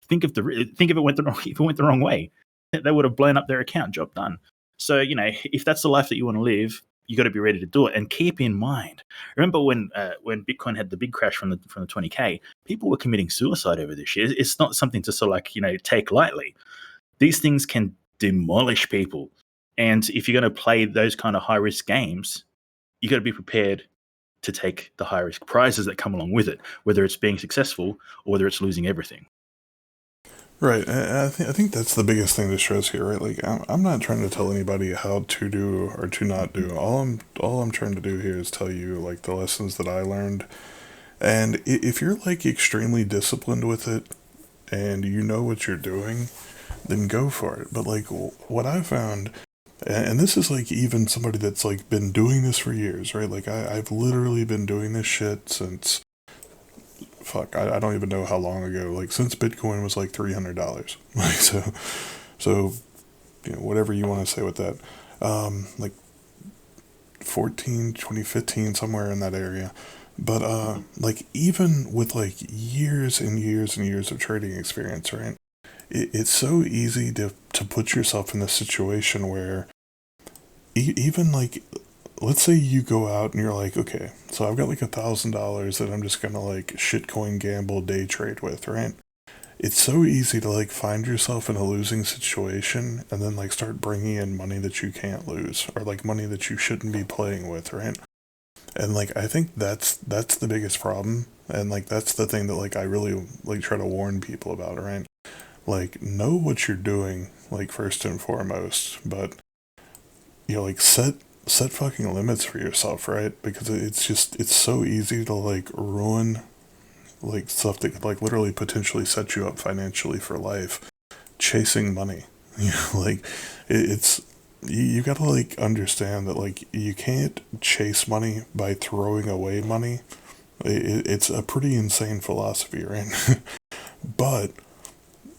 think if it went the wrong way, they would have blown up their account. Job done. So if that's the life that you want to live, you got to be ready to do it. And keep in mind, remember when Bitcoin had the big crash from the 20K, people were committing suicide over this shit. It's not something to sort of like take lightly. These things can demolish people, and if you're going to play those kind of high risk games, you got to be prepared to take the high risk prizes that come along with it, whether it's being successful or whether it's losing everything. Right. I think that's the biggest thing to stress here, right? Like, I'm not trying to tell anybody how to do or to not do. All I'm trying to do here is tell you like the lessons that I learned. And if you're like extremely disciplined with it and you know what you're doing, then go for it. But like what I found, and this is like even somebody that's like been doing this for years, right? Like I've literally been doing this shit since fuck, I don't even know how long ago. Like since Bitcoin was like $300. Like so whatever you want to say with that. Like 2015, somewhere in that area. But like even with like years and years and years of trading experience, right? It's so easy to put yourself in this situation where even like let's say you go out and you're like, okay, so I've got like $1,000 that I'm just gonna like shitcoin gamble day trade with, right? It's so easy to like find yourself in a losing situation and then like start bringing in money that you can't lose or like money that you shouldn't be playing with, right? And like I think that's the biggest problem, and like that's the thing that like I really like try to warn people about, right? Like know what you're doing, like first and foremost, but like set fucking limits for yourself, right? Because it's so easy to like ruin like stuff that could like literally potentially set you up financially for life chasing money. Like it's you gotta like understand that like you can't chase money by throwing away money. It's a pretty insane philosophy, right? But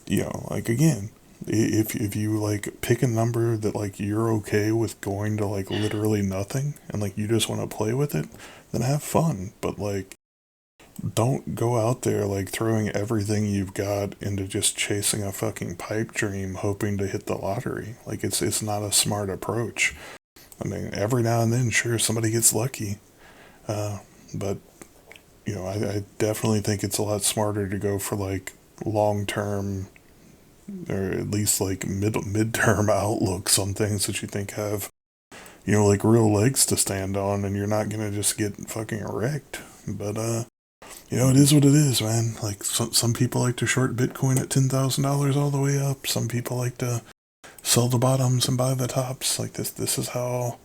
like again, if you like pick a number that like you're okay with going to like literally nothing and like you just want to play with it, then have fun. But like don't go out there like throwing everything you've got into just chasing a fucking pipe dream hoping to hit the lottery. Like it's not a smart approach. I mean, every now and then sure somebody gets lucky. But I definitely think it's a lot smarter to go for like long term or at least like mid-term outlooks on things that you think have like real legs to stand on, and you're not gonna just get fucking wrecked. But it is what it is, man. Like some people like to short Bitcoin at $10,000 all the way up. Some people like to sell the bottoms and buy the tops. Like this is how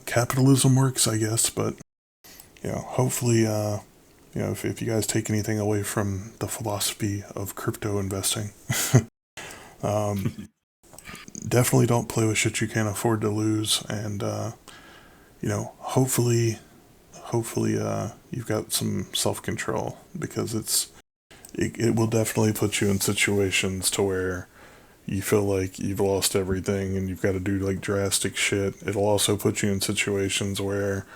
capitalism works, I guess. But hopefully if you guys take anything away from the philosophy of crypto investing, definitely don't play with shit you can't afford to lose. And, hopefully, you've got some self-control, because it will definitely put you in situations to where you feel like you've lost everything and you've got to do like drastic shit. It'll also put you in situations where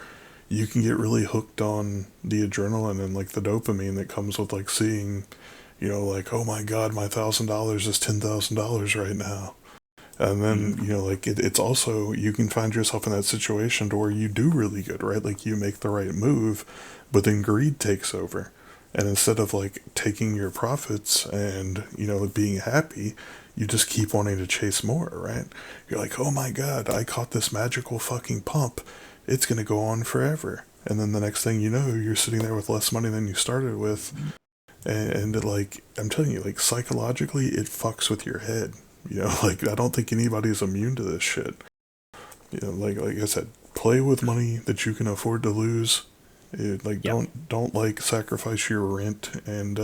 you can get really hooked on the adrenaline and like the dopamine that comes with like seeing, like, oh my god, my $1,000 is $10,000 right now. And then, like it's also, you can find yourself in that situation to where you do really good, right? Like you make the right move, but then greed takes over. And instead of like taking your profits and, being happy, you just keep wanting to chase more, right? You're like, oh my god, I caught this magical fucking pump. It's going to go on forever. And then the next thing you know, you're sitting there with less money than you started with. And it, like, I'm telling you, like, psychologically, it fucks with your head. Like, I don't think anybody's immune to this shit. Like I said, play with money that you can afford to lose. Don't like sacrifice your rent and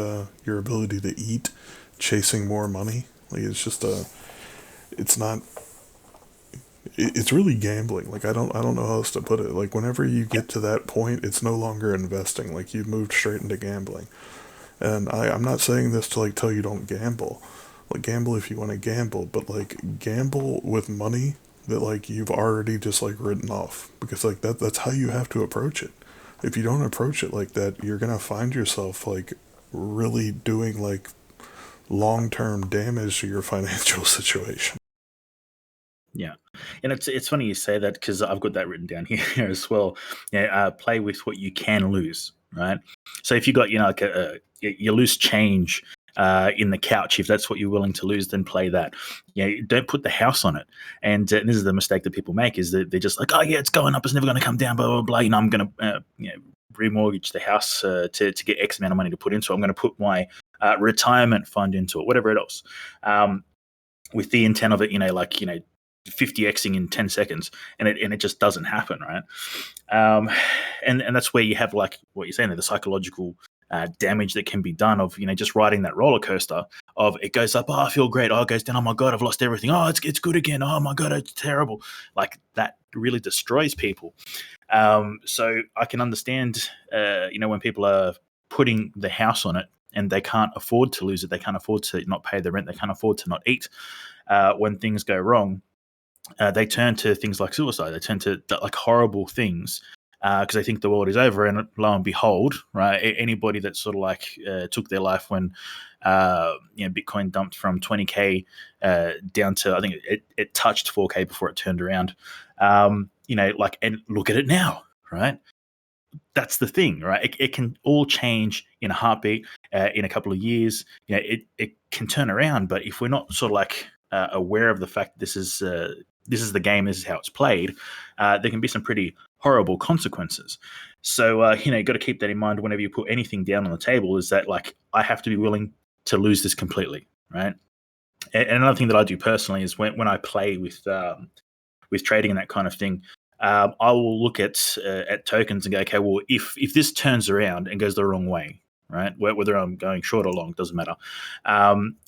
your ability to eat chasing more money. Like, it's not, it's really gambling. Like, I don't know how else to put it. Like, whenever you get to that point, it's no longer investing. Like, you've moved straight into gambling. And I'm not saying this to like tell you don't gamble, Like, gamble if you want to gamble, but like gamble with money that like you've already just like written off, because like that's how you have to approach it. If you don't approach it like that, you're gonna find yourself like really doing like long term damage to your financial situation. Yeah, and it's funny you say that because I've got that written down here as well. Yeah, play with what you can lose, right? So if you got like you lose change in the couch, if that's what you're willing to lose, then play that. Don't put the house on it. And this is the mistake that people make, is that they're just like, oh yeah, it's going up, it's never going to come down, blah blah blah. I'm going to remortgage the house to get X amount of money to put into it. I'm going to put my retirement fund into it, whatever else. With the intent of it, 50xing in 10 seconds, and it just doesn't happen, right? And that's where you have, like what you're saying there, the psychological damage that can be done of just riding that roller coaster of, it goes up, oh I feel great, oh it goes down, oh my god I've lost everything, oh it's good again, oh my god it's terrible. Like, that really destroys people. So I can understand when people are putting the house on it and they can't afford to lose it, they can't afford to not pay the rent, they can't afford to not eat. When things go wrong, they turn to things like suicide. They turn to like horrible things because they think the world is over. And lo and behold, right, anybody that sort of like took their life when Bitcoin dumped from 20K down to, I think it touched 4K before it turned around. And look at it now, right? That's the thing, right? It can all change in a heartbeat, in a couple of years. It can turn around, but if we're not sort of like aware of the fact that this is the game, this is how it's played, there can be some pretty horrible consequences. So you got to keep that in mind whenever you put anything down on the table. Is that, like, I have to be willing to lose this completely, right? And another thing that I do personally is when I play with trading and that kind of thing, I will look at tokens and go, okay, well, if this turns around and goes the wrong way, right, whether I'm going short or long, doesn't matter.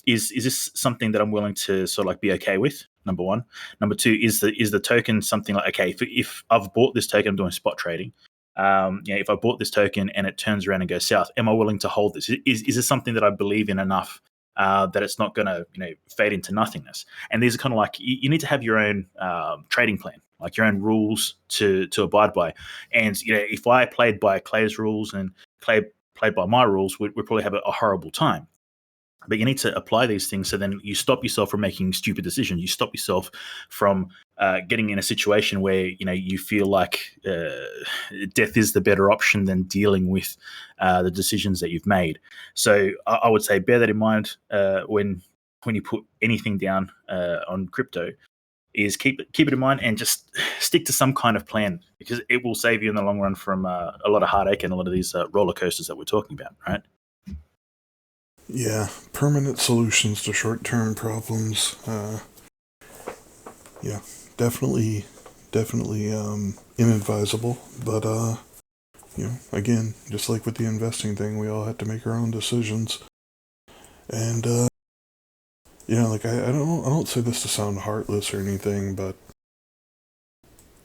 Is this something that I'm willing to sort of like be okay with? Number one. Number two, is the token something like, okay, if I've bought this token, I'm doing spot trading. If I bought this token and it turns around and goes south, am I willing to hold this? Is this something that I believe in enough that it's not going to fade into nothingness? And these are kind of like, you need to have your own trading plan, like your own rules to abide by. And if I played by Clay's rules and Clay played by my rules, we'd probably have a horrible time. But you need to apply these things, so then you stop yourself from making stupid decisions. You stop yourself from getting in a situation where you feel like death is the better option than dealing with the decisions that you've made. So I would say bear that in mind when you put anything down on crypto. Is keep it in mind and just stick to some kind of plan, because it will save you in the long run from a lot of heartache and a lot of these roller coasters that we're talking about, right? Yeah, permanent solutions to short term problems. Yeah, definitely, inadvisable. But again, just like with the investing thing, we all have to make our own decisions. And like I don't say this to sound heartless or anything, but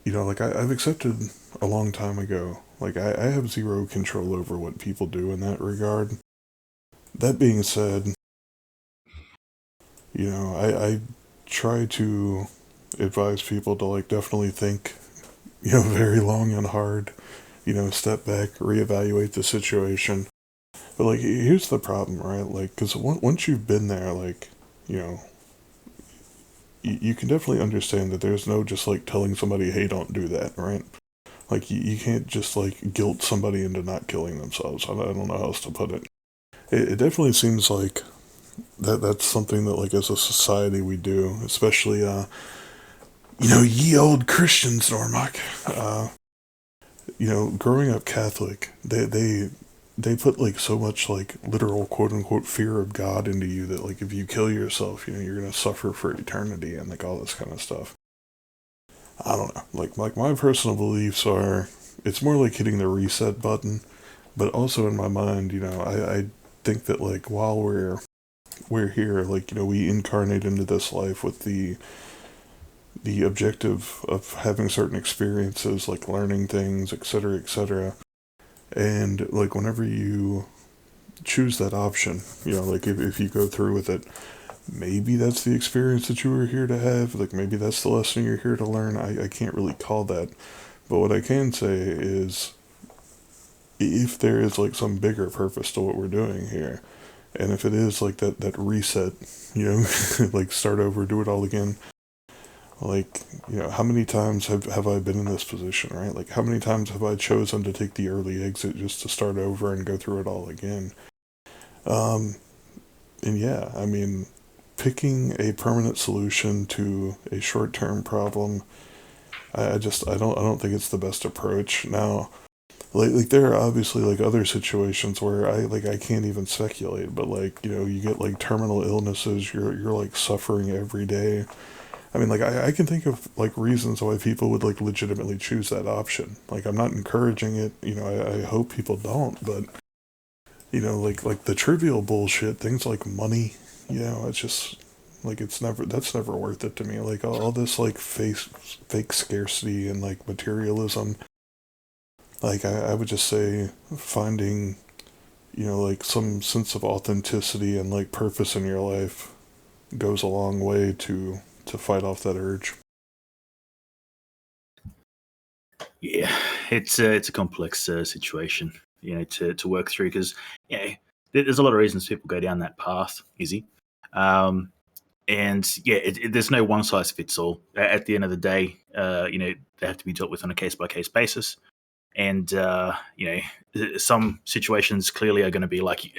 like I've accepted a long time ago. Like I have zero control over what people do in that regard. That being said, I try to advise people to like definitely think, very long and hard, step back, reevaluate the situation. But like, here's the problem, right? Like, because once you've been there, like, you can definitely understand that there's no just like telling somebody, hey, don't do that, right? Like, you can't just like guilt somebody into not killing themselves. I don't know how else to put it. It definitely seems like that's something that like as a society we do, especially ye old Christians, Normak. Growing up Catholic, they put like so much like literal quote unquote fear of God into you that like if you kill yourself, you're gonna suffer for eternity and like all this kind of stuff. I don't know. Like my personal beliefs are, it's more like hitting the reset button, but also in my mind, I think that like while we're here, like we incarnate into this life with the objective of having certain experiences, like learning things, etc., etc. And like whenever you choose that option, like if you go through with it, maybe that's the experience that you were here to have. Like, maybe that's the lesson you're here to learn. I can't really call that. But what I can say is, if there is like some bigger purpose to what we're doing here, and if it is like that reset, you know, like start over, do it all again. Like, how many times have I been in this position, right? Like, how many times have I chosen to take the early exit just to start over and go through it all again? Um, and yeah, I mean, picking a permanent solution to a short-term problem, I don't think it's the best approach. Now, like there are obviously like other situations where I can't even speculate, but like you get like terminal illnesses, you're like suffering every day. I mean, like I can think of like reasons why people would like legitimately choose that option. Like I'm not encouraging it, I hope people don't, but like the trivial bullshit, things like money, it's just like that's never worth it to me. Like all this like fake scarcity and like materialism. Like I would just say finding, like some sense of authenticity and like purpose in your life goes a long way to fight off that urge. Yeah, it's a complex situation, to work through because there's a lot of reasons people go down that path, Izzy. Um, and yeah, there's no one size fits all. At the end of the day, they have to be dealt with on a case by case basis. And some situations clearly are going to be like,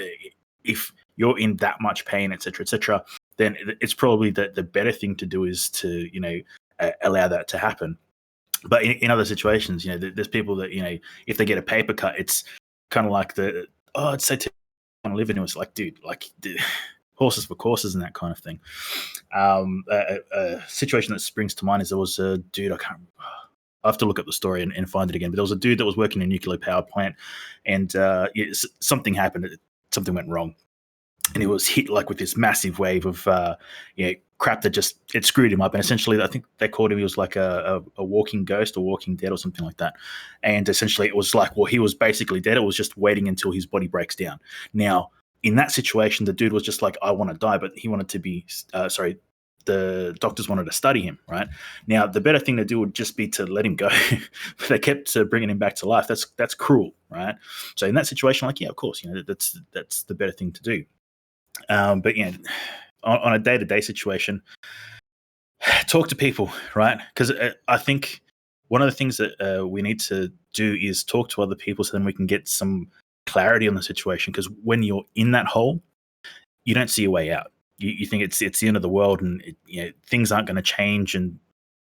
if you're in that much pain, etc., then it's probably the better thing to do is to allow that to happen. But in other situations, there's people that if they get a paper cut, it's kind of like it's so to live in. It's like, dude, like horses for courses and that kind of thing. A situation that springs to mind is there was a dude, I have to look up the story and find it again. But there was a dude that was working in a nuclear power plant, and something happened. Something went wrong, and he was hit like with this massive wave of crap that just it screwed him up. And essentially, I think they called him. He was like a walking ghost or walking dead or something like that. And essentially, it was like, well, he was basically dead. It was just waiting until his body breaks down. Now, in that situation, the dude was just like, I want to die, but he wanted to be sorry. The doctors wanted to study him, right? Now, the better thing to do would just be to let him go. But they kept bringing him back to life. That's cruel, right? So in that situation, like, yeah, of course, that's the better thing to do. But on a day to day situation, talk to people, right? Because I think one of the things that we need to do is talk to other people so then we can get some clarity on the situation. Because when you're in that hole, you don't see a way out. You think it's the end of the world and things aren't going to change and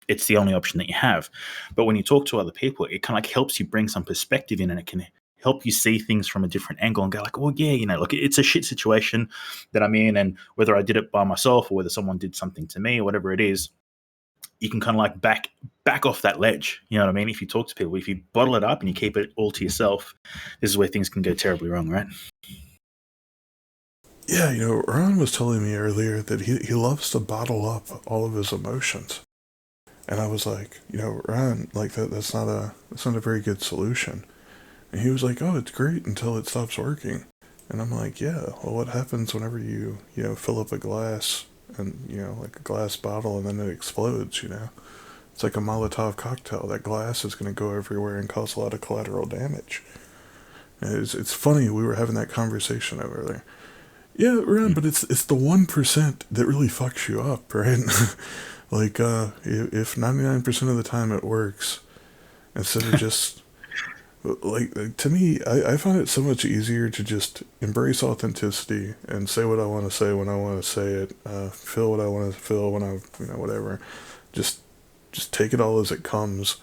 it's the only option that you have. But when you talk to other people, it kind of like helps you bring some perspective in, and it can help you see things from a different angle and go like, well, yeah, look, it's a shit situation that I'm in, and whether I did it by myself or whether someone did something to me or whatever it is, you can kind of like back off that ledge. You know what I mean? If you talk to people, if you bottle it up and you keep it all to yourself, this is where things can go terribly wrong, right? Yeah, Ron was telling me earlier that he loves to bottle up all of his emotions. And I was like, Ron, like that's not a very good solution. And he was like, oh, it's great until it stops working. And I'm like, yeah, well, what happens whenever you fill up a glass and, like a glass bottle and then it explodes? It's like a Molotov cocktail. That glass is going to go everywhere and cause a lot of collateral damage. And it's funny, we were having that conversation over there. Yeah, Ron, but it's the 1% that really fucks you up, right? Like, if 99% of the time it works, instead of just like to me, I find it so much easier to just embrace authenticity and say what I want to say when I want to say it, feel what I want to feel when whatever. Just just take it all as it comes.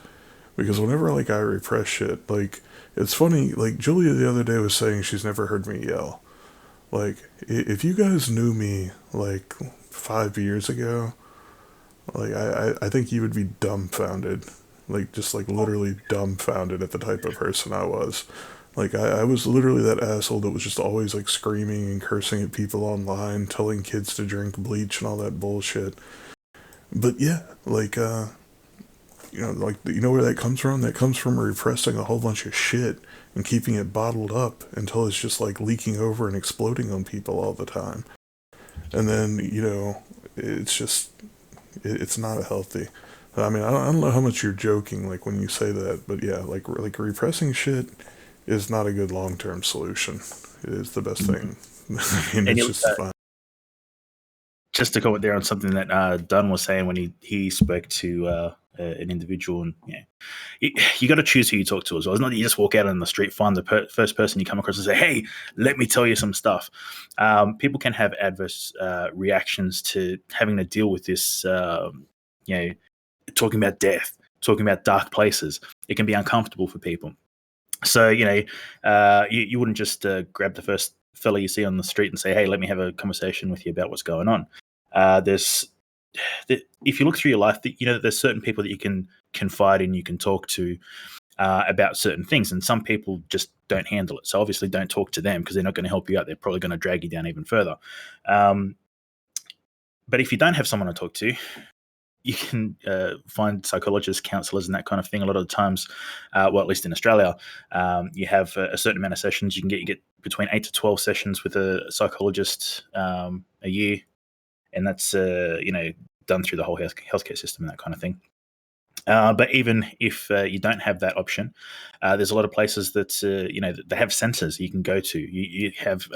Because whenever like I repress shit, like it's funny. Like Julia the other day was saying she's never heard me yell. Like if you guys knew me like 5 years ago, like I think you would be dumbfounded, like just like literally dumbfounded at the type of person I was. Like I was literally that asshole that was just always like screaming and cursing at people online, telling kids to drink bleach and all that bullshit. But yeah, like like where that comes from? That comes from repressing a whole bunch of shit and keeping it bottled up until it's just like leaking over and exploding on people all the time. and then it's just it's not healthy. I mean, I don't know how much you're joking, like when you say that, but yeah, like repressing shit is not a good long term solution. It is the best Mhm. thing. I mean, And it's you, just fine. just to comment there on something that Dunn was saying when he spoke to an individual, and yeah, you got to choose who you talk to as well. It's not that you just walk out on the street, find the first person you come across, and say, "Hey, let me tell you some stuff." People can have adverse reactions to having to deal with this. You know, talking about death, talking about dark places. It can be uncomfortable for people. So you wouldn't just grab the first fella you see on the street and say, "Hey, let me have a conversation with you about what's going on." There's if you look through your life, there's certain people that you can confide in, you can talk to about certain things, and some people just don't handle it. So obviously, don't talk to them because they're not going to help you out. They're probably going to drag you down even further. Um, but if you don't have someone to talk to, you can find psychologists, counselors, and that kind of thing. A lot of the times, well, at least in Australia, you have a certain amount of sessions. You get between 8 to 12 sessions with a psychologist a year, and that's done through the whole healthcare system and that kind of thing. But even if you don't have that option, there's a lot of places that they have centres you can go to. You have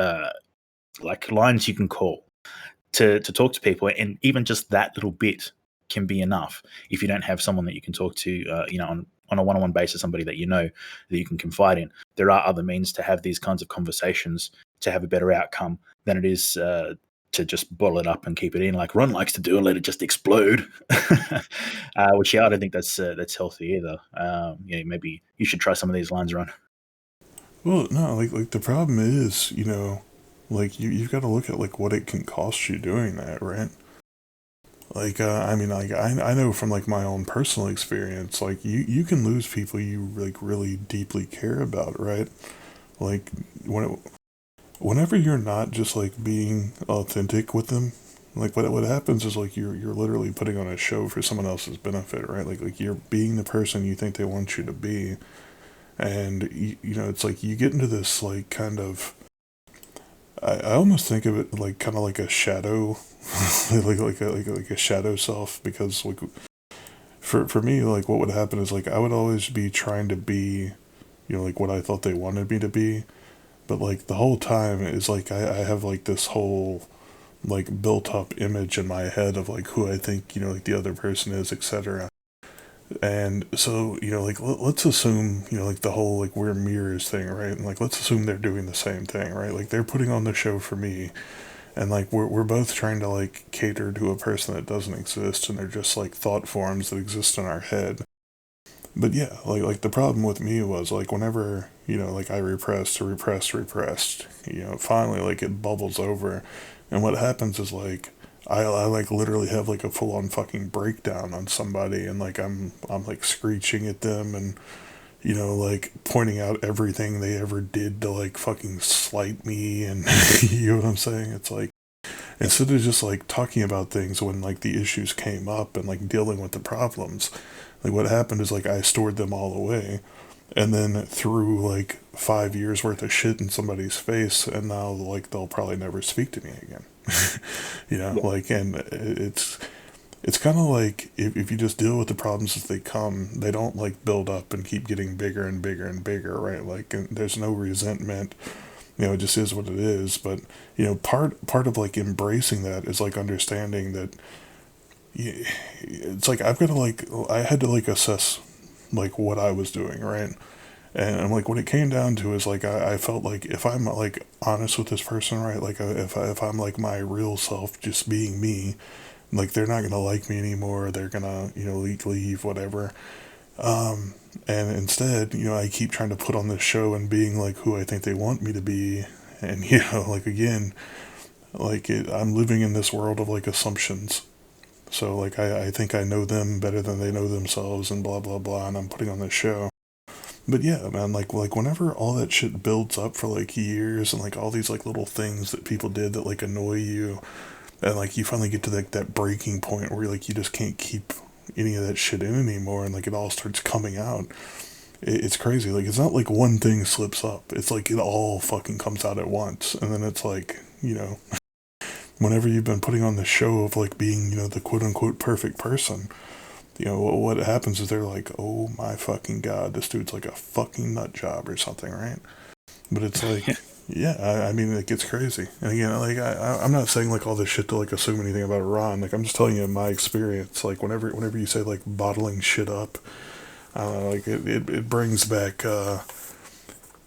like lines you can call to talk to people, and even just that little bit can be enough if you don't have someone that you can talk to, on a one-on-one basis, somebody that that you can confide in. There are other means to have these kinds of conversations to have a better outcome than it is to just bottle it up and keep it in, like Ron likes to do, and let it just explode. Which I don't think that's healthy either. Maybe you should try some of these lines, Ron. Well, no, like the problem is, like you've got to look at like what it can cost you doing that, right? Like, I mean, like I know from like my own personal experience, like you can lose people you like really deeply care about, right? Like whenever you're not just like being authentic with them, like what happens is like you're literally putting on a show for someone else's benefit, right? Like you're being the person you think they want you to be, and it's like you get into this like kind of. I almost think of it like kind of like a shadow, like a shadow self, because like for me, like what would happen is like I would always be trying to be, like what I thought they wanted me to be, but like the whole time is like I have like this whole like built up image in my head of like who I think like the other person is, etc. And so like let's assume like the whole like we're mirrors thing, right? And like let's assume they're doing the same thing, right? Like they're putting on the show for me, and like we're both trying to like cater to a person that doesn't exist, and they're just like thought forms that exist in our head. But yeah, like the problem with me was like whenever like I repressed, finally like it bubbles over, and what happens is like I like literally have like a full on fucking breakdown on somebody, and like I'm like screeching at them, and like pointing out everything they ever did to like fucking slight me, and you know what I'm saying? It's like instead of just like talking about things when like the issues came up and like dealing with the problems, like what happened is like I stored them all away, and then threw like 5 years worth of shit in somebody's face, and now like they'll probably never speak to me again. Like, and it's kind of like if you just deal with the problems as they come, they don't like build up and keep getting bigger and bigger and bigger, right? Like, and there's no resentment. It just is what it is. But part of like embracing that is like understanding that it's like I've got to like I had to like assess like what I was doing, right? And I'm like, what it came down to is like I felt like if I'm like honest with this person, right? Like if I'm like my real self, just being me, like they're not gonna like me anymore. They're gonna leave, whatever. And instead, I keep trying to put on this show and being like who I think they want me to be, and like again, like I'm living in this world of like assumptions. So like I think I know them better than they know themselves, and blah blah blah, and I'm putting on this show. But yeah, man, like whenever all that shit builds up for like years, and like all these like little things that people did that like annoy you, and like you finally get to like that breaking point where like you just can't keep any of that shit in anymore, and like it all starts coming out. It's crazy. Like it's not like one thing slips up. It's like it all fucking comes out at once, and then it's like whenever you've been putting on the show of like being, the quote unquote perfect person, what happens is they're like, oh my fucking god, this dude's like a fucking nut job or something, right? But it's like, yeah, I mean, it gets crazy. And again, like, I'm not saying like all this shit to like assume anything about Iran. Like, I'm just telling you my experience. Like, whenever you say like bottling shit up, I don't know, like it brings back,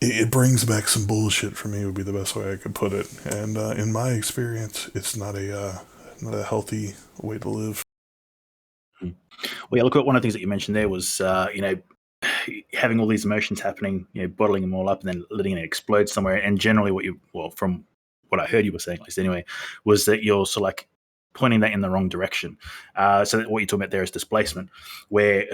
it brings back some bullshit for me would be the best way I could put it. And in my experience, it's not a healthy way to live. Well, yeah, look at one of the things that you mentioned there was, having all these emotions happening, bottling them all up and then letting it explode somewhere. And generally, from what I heard you were saying, at least anyway, was that you're sort of like pointing that in the wrong direction. So what you're talking about there is displacement, where,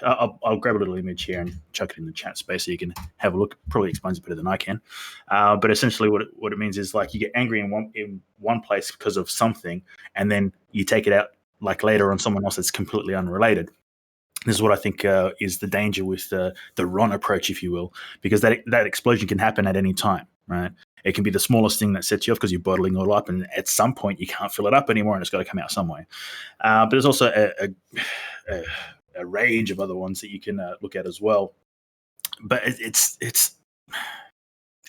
I'll grab a little image here and chuck it in the chat space so you can have a look. Probably explains it better than I can. But essentially, what it means is like you get angry in one place because of something, and then you take it out like later on someone else that's completely unrelated. This is what I think is the danger with the Ron approach, if you will, because that explosion can happen at any time, right? It can be the smallest thing that sets you off because you're bottling it all up, and at some point you can't fill it up anymore, and it's got to come out some way. But there's also a range of other ones that you can look at as well. But it's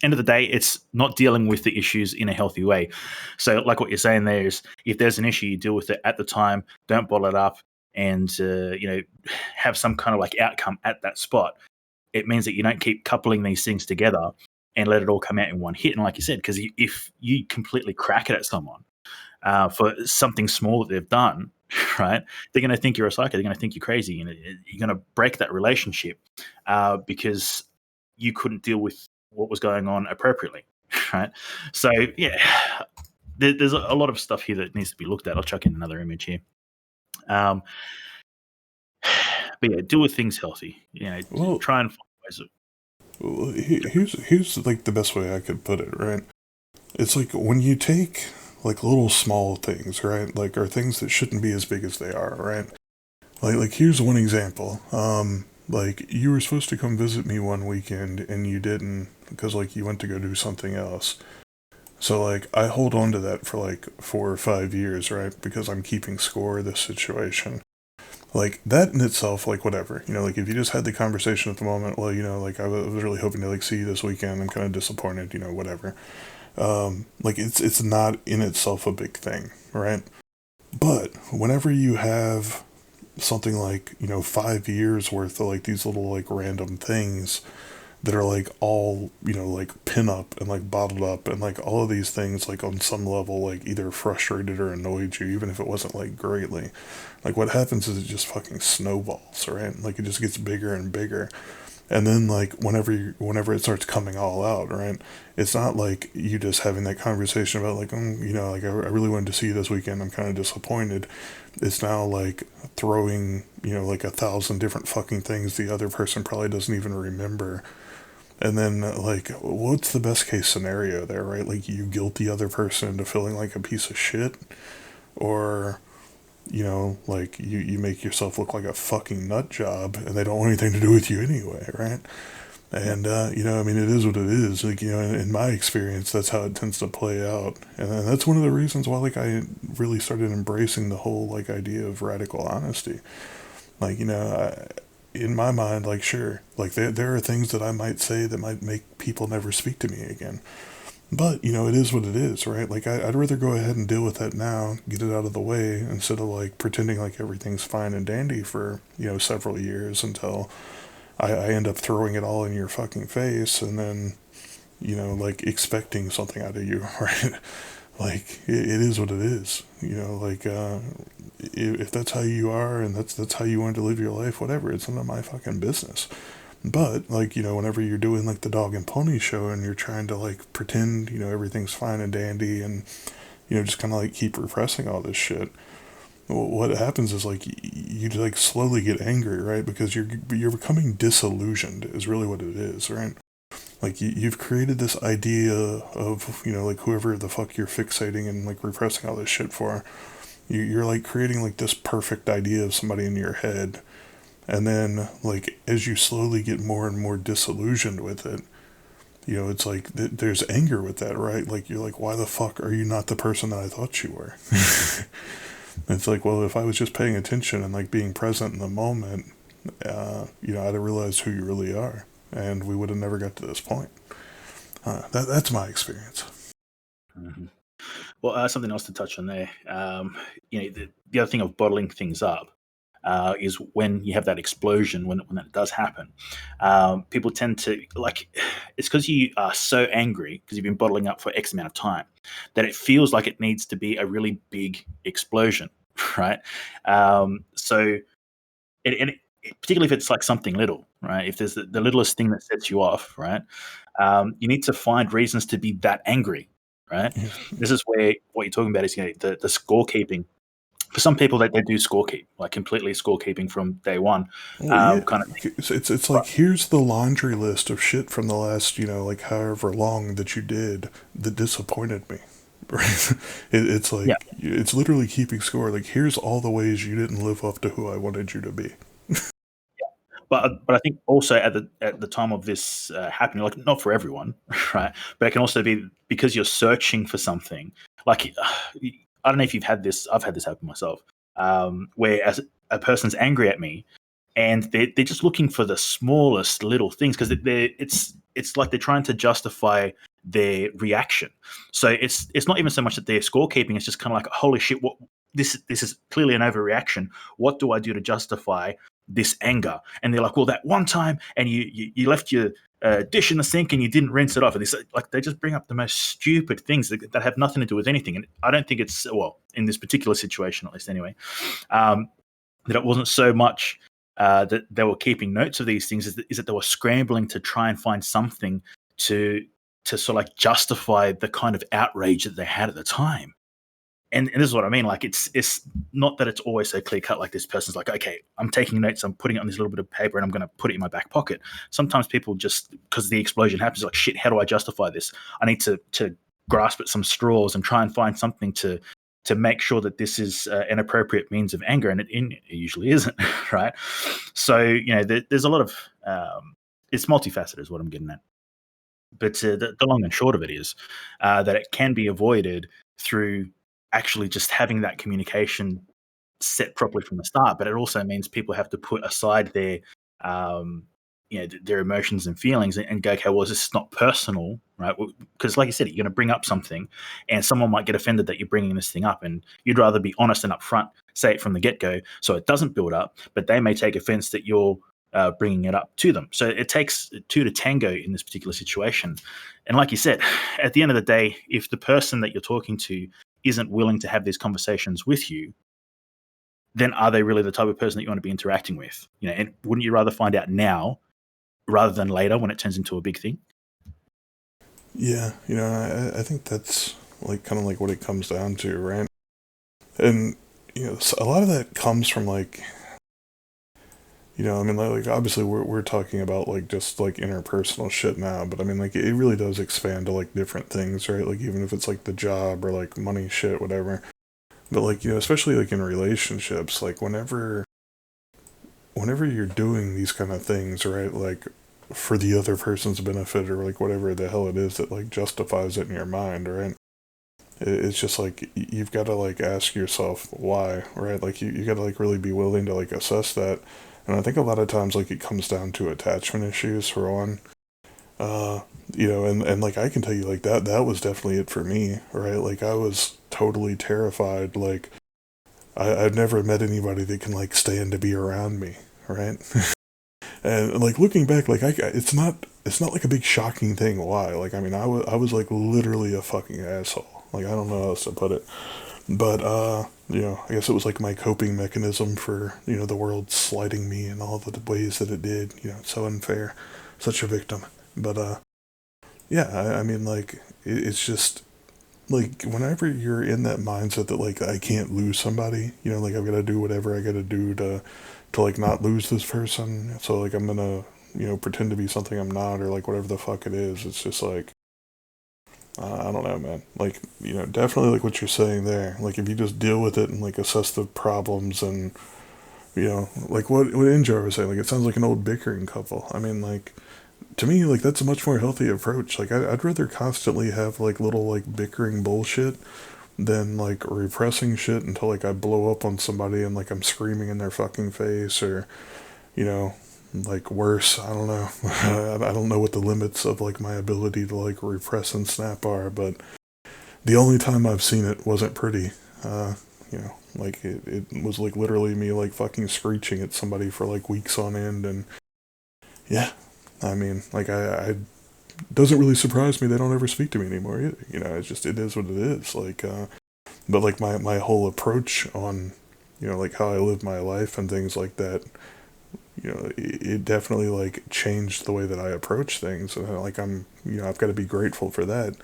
end of the day, it's not dealing with the issues in a healthy way. So, like what you're saying there is, if there's an issue, you deal with it at the time. Don't bottle it up, and have some kind of like outcome at that spot. It means that you don't keep coupling these things together and let it all come out in one hit. And like you said, because if you completely crack it at someone for something small that they've done, right, they're going to think you're a psycho. They're going to think you're crazy, and you're going to break that relationship because you couldn't deal with what was going on appropriately, right? So yeah, there's a lot of stuff here that needs to be looked at. I'll chuck in another image here. But yeah, deal with things healthy. Well, try and find ways of. well, here's like the best way I could put it, right? It's like when you take like little small things, right? Like are things that shouldn't be as big as they are, right? Like here's one example. Like you were supposed to come visit me one weekend and you didn't because like you went to go do something else. So like I hold on to that for like 4 or 5 years, right? Because I'm keeping score of this situation. Like that in itself, like whatever, like if you just had the conversation at the moment, well, like I was really hoping to like see you this weekend. I'm kind of disappointed, whatever. Like it's not in itself a big thing, right? But whenever you have something like 5 years worth of like these little like random things that are like all like pin up and like bottled up and like all of these things like on some level like either frustrated or annoyed you even if it wasn't like greatly, like what happens is it just fucking snowballs, right? Like it just gets bigger and bigger. And then like whenever it starts coming all out, right, it's not like you just having that conversation about like like I really wanted to see you this weekend, I'm kind of disappointed. It's now like throwing like 1,000 different fucking things the other person probably doesn't even remember. And then like what's the best case scenario there, right? Like you guilt the other person into feeling like a piece of shit, or like you make yourself look like a fucking nut job and they don't want anything to do with you anyway, right? And, I mean, it is what it is. Like, in my experience, that's how it tends to play out. And that's one of the reasons why, like, I really started embracing the whole, like, idea of radical honesty. Like, in my mind, like, sure, like, there are things that I might say that might make people never speak to me again. But, it is what it is, right? Like, I'd rather go ahead and deal with that now, get it out of the way, instead of, like, pretending like everything's fine and dandy for, several years until I end up throwing it all in your fucking face and then, like, expecting something out of you, right? Like, it is what it is, like, if that's how you are and that's how you want to live your life, whatever, it's none of my fucking business. But like whenever you're doing like the dog and pony show and you're trying to like pretend everything's fine and dandy and just kind of like keep repressing all this shit, what happens is like you like slowly get angry, right? Because you're becoming disillusioned is really what it is, right? Like you've created this idea of like whoever the fuck you're fixating and like repressing all this shit for. You're like creating like this perfect idea of somebody in your head. And then, like, as you slowly get more and more disillusioned with it, it's like there's anger with that, right? Like you're like, why the fuck are you not the person that I thought you were? It's like, well, if I was just paying attention and like being present in the moment, I'd have realized who you really are, and we would have never got to this point. That's my experience. Mhm. Well, something else to touch on there. The other thing of bottling things up is when you have that explosion, when that does happen. People tend to like it's because you are so angry because you've been bottling up for X amount of time that it feels like it needs to be a really big explosion, right? So, particularly if it's like something little, right? If there's the littlest thing that sets you off, right? You need to find reasons to be that angry, right? Yeah. This is where what you're talking about is the scorekeeping. For some people, they do scorekeep, like completely scorekeeping from day one, Well, yeah, kind of thing. it's But like here's the laundry list of shit from the last like however long that you did that disappointed me. Right? It's yeah, like it's literally keeping score. Like here's all the ways you didn't live up to who I wanted you to be. but I think also at the time of this happening, like not for everyone, right? But it can also be because you're searching for something. Like I don't know if you've had this. I've had this happen myself, where as a person's angry at me, and they're just looking for the smallest little things because it's like they're trying to justify their reaction. So it's not even so much that they're scorekeeping. It's just kind of like holy shit, what this is clearly an overreaction. What do I do to justify this anger? And they're like, well, that one time, and you left your dish in the sink and you didn't rinse it off. And they just bring up the most stupid things that have nothing to do with anything. And I don't think it's well in this particular situation, at least anyway, that it wasn't so much that they were keeping notes of these things is that they were scrambling to try and find something to sort of like justify the kind of outrage that they had at the time. And this is what I mean. Like it's not that it's always so clear cut. Like this person's like, okay, I'm taking notes, I'm putting it on this little bit of paper, and I'm going to put it in my back pocket. Sometimes people just because the explosion happens, like shit, how do I justify this? I need to grasp at some straws and try and find something to make sure that this is an appropriate means of anger, and it usually isn't, right? So there's a lot of it's multifaceted, is what I'm getting at. But the long and short of it is that it can be avoided through actually just having that communication set properly from the start. But it also means people have to put aside their their emotions and feelings and go, okay, well, this is not personal, right? Because, like you said, you're going to bring up something, and someone might get offended that you're bringing this thing up, and you'd rather be honest and upfront, say it from the get go, so it doesn't build up. But they may take offense that you're bringing it up to them. So it takes two to tango in this particular situation. And like you said, at the end of the day, if the person that you're talking to isn't willing to have these conversations with you, then are they really the type of person that you want to be interacting with? And wouldn't you rather find out now rather than later when it turns into a big thing? Yeah, I think that's like kind of like what it comes down to, right? And a lot of that comes from like I mean, like obviously we're talking about like just like interpersonal shit now, but I mean, like it really does expand to like different things, right? Like even if it's like the job or like money shit, whatever. But like especially like in relationships, like whenever you're doing these kind of things, right? Like for the other person's benefit or like whatever the hell it is that like justifies it in your mind, right? It's just like you've got to like ask yourself why, right? Like you got to like really be willing to like assess that. And I think a lot of times like it comes down to attachment issues for one. Uh, and like I can tell you like that was definitely it for me, right? Like I was totally terrified. Like I've never met anybody that can like stand to be around me, right? And like looking back, like it's not like a big shocking thing. Why? Like I mean, I was like literally a fucking asshole. Like I don't know how else to put it. But I guess it was like my coping mechanism for the world slighting me in all the ways that it did. It's so unfair, such a victim. But yeah, I mean like it's just like whenever you're in that mindset that like I can't lose somebody, like I've got to do whatever I got to do to like not lose this person. So like I'm gonna pretend to be something I'm not or like whatever the fuck it is. It's just like I don't know, man. Like definitely like what you're saying there. Like if you just deal with it and like assess the problems and like what Injar was saying. Like it sounds like an old bickering couple. I mean like to me, like that's a much more healthy approach. Like I'd rather constantly have like little like bickering bullshit than like repressing shit until like I blow up on somebody and like I'm screaming in their fucking face, or you know, like worse. I don't know. I don't know what the limits of like my ability to like repress and snap are, but the only time I've seen it wasn't pretty. Uh, like it was like literally me like fucking screeching at somebody for like weeks on end, and yeah, I mean, like I doesn't really surprise me they don't ever speak to me anymore either. It's just it is what it is. Like, but like my whole approach on, like how I live my life and things like that. It definitely like changed the way that I approach things, and like I've got to be grateful for that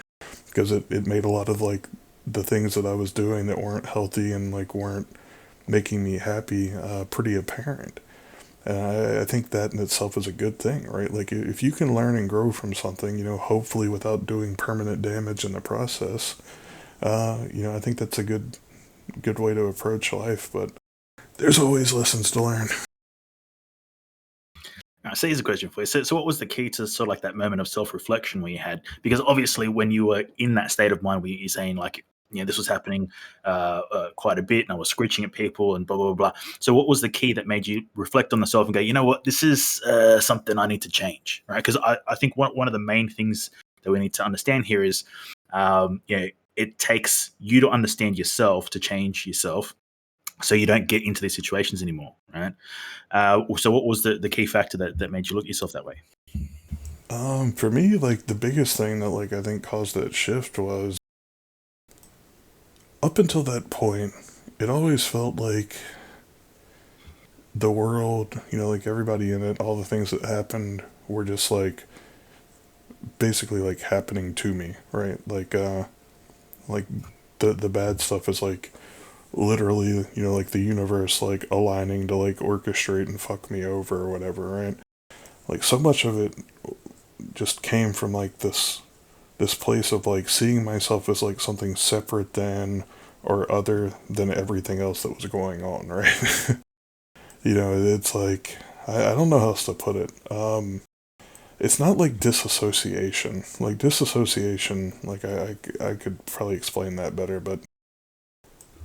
because it made a lot of like the things that I was doing that weren't healthy and like weren't making me happy pretty apparent. And I think that in itself is a good thing, right? Like if you can learn and grow from something, hopefully without doing permanent damage in the process, I think that's a good way to approach life. But there's always lessons to learn. So here's a question for you. So what was the key to sort of like that moment of self-reflection where you had? Because obviously, when you were in that state of mind where you're saying like, this was happening quite a bit, and I was screeching at people and blah blah blah. So what was the key that made you reflect on yourself and go, you know what, this is something I need to change, right? Because I think one of the main things that we need to understand here is, it takes you to understand yourself to change yourself, so you don't get into these situations anymore, right? So what was the key factor that made you look at yourself that way? For me, like the biggest thing that like I think caused that shift was up until that point, it always felt like the world, like everybody in it, all the things that happened were just like basically like happening to me, right? Like the bad stuff is like literally, like the universe like aligning to like orchestrate and fuck me over or whatever, right? Like so much of it just came from like this place of like seeing myself as like something separate than or other than everything else that was going on, right? It's like I don't know how else to put it. It's not like disassociation. Like disassociation, like I could probably explain that better, but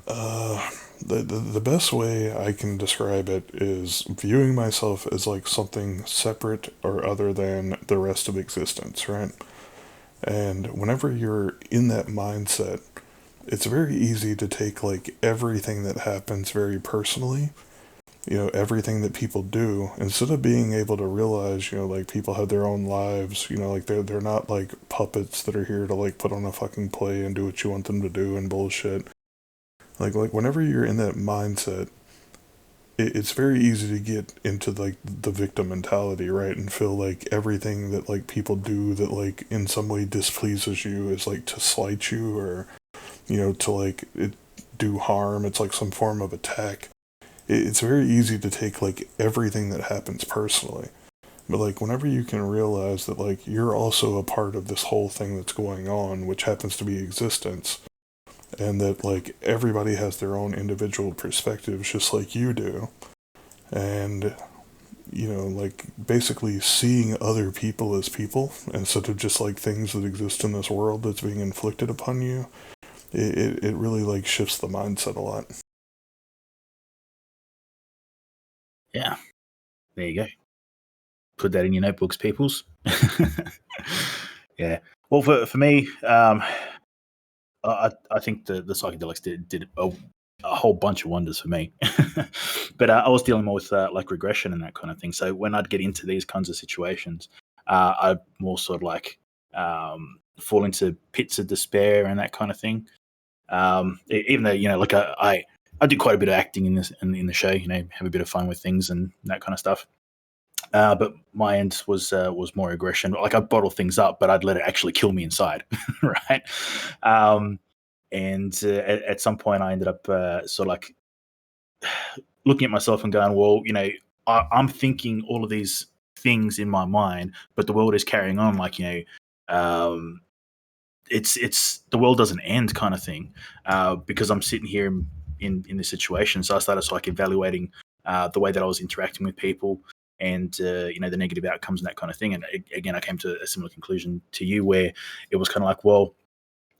the best way I can describe it is viewing myself as like something separate or other than the rest of existence, right? And whenever you're in that mindset, it's very easy to take like everything that happens very personally, everything that people do, instead of being able to realize, like people have their own lives, like they're not like puppets that are here to like put on a fucking play and do what you want them to do and bullshit. Like whenever you're in that mindset, it's very easy to get into like the victim mentality, right? And feel like everything that like people do that like in some way displeases you is like to slight you, or to like do harm. It's like some form of attack. It's very easy to take like everything that happens personally. But like whenever you can realize that like you're also a part of this whole thing that's going on, which happens to be existence, and that like everybody has their own individual perspectives just like you do, and like basically seeing other people as people instead of just like things that exist in this world that's being inflicted upon you, it really like shifts the mindset a lot. Yeah, there you go. Put that in your notebooks, peoples. Yeah. Well, for me, I think the psychedelics did a whole bunch of wonders for me. But I was dealing more with like regression and that kind of thing. So when I'd get into these kinds of situations, I'd more sort of like fall into pits of despair and that kind of thing. Even though like I do quite a bit of acting in this in the show, have a bit of fun with things and that kind of stuff. But my end was more aggression. Like I'd bottle things up, but I'd let it actually kill me inside, right? Um, and at some point, I ended up sort of like looking at myself and going, well, I'm thinking all of these things in my mind, but the world is carrying on. Like um, it's the world doesn't end, kind of thing, because I'm sitting here in this situation. So I started like evaluating the way that I was interacting with people. and the negative outcomes and that kind of thing. And again, I came to a similar conclusion to you, where it was kind of like, well,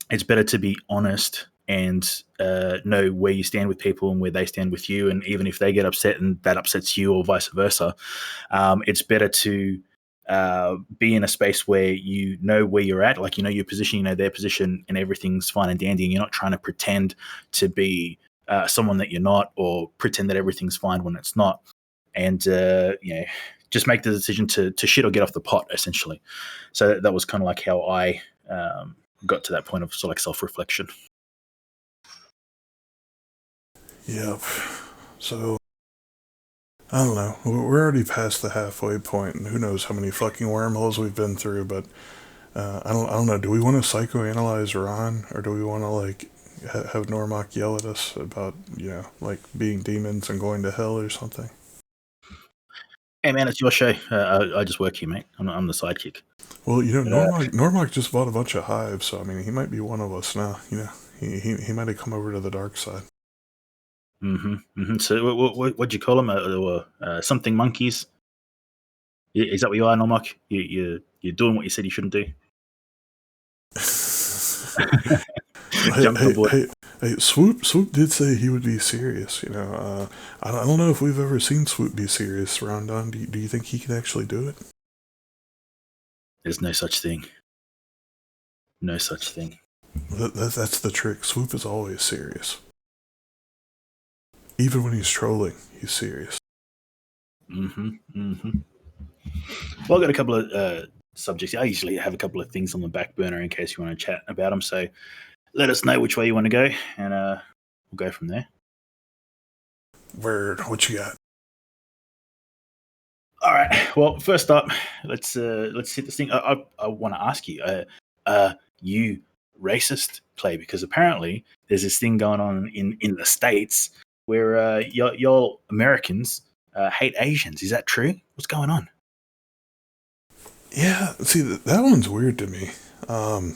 it's better to be honest and know where you stand with people and where they stand with you. And even if they get upset and that upsets you, or vice versa, it's better to be in a space where you know where you're at, like you know your position, you know their position, and everything's fine and dandy, and you're not trying to pretend to be someone that you're not, or pretend that everything's fine when it's not. And just make the decision to shit or get off the pot, essentially. So that was kind of like how I got to that point of sort of like self-reflection. Yep. So I don't know. We're already past the halfway point, and who knows how many fucking wormholes we've been through. But I don't know. Do we want to psychoanalyze Ron, or do we want to like have Normock yell at us about like being demons and going to hell or something? Hey man, it's your show. I just work here, mate. I'm the sidekick. Well, Normock just bought a bunch of hives, so I mean, he might be one of us now. He might have come over to the dark side. So what'd you call them? Something monkeys? Is that what you are, Normock? You're doing what you said you shouldn't do. Hey, Swoop did say he would be serious. I don't know if we've ever seen Swoop be serious. Rondon, do you think he can actually do it? There's no such thing. No such thing. That's the trick. Swoop is always serious. Even when he's trolling, he's serious. Well, I've got a couple of subjects. I usually have a couple of things on the back burner in case you want to chat about them. So let us know which way you want to go, and we'll go from there. Word. What you got? All right. Well, first up, let's hit this thing. I want to ask you, you racist, Clay? Because apparently there's this thing going on in the States where y'all Americans hate Asians. Is that true? What's going on? Yeah. See, that one's weird to me. Am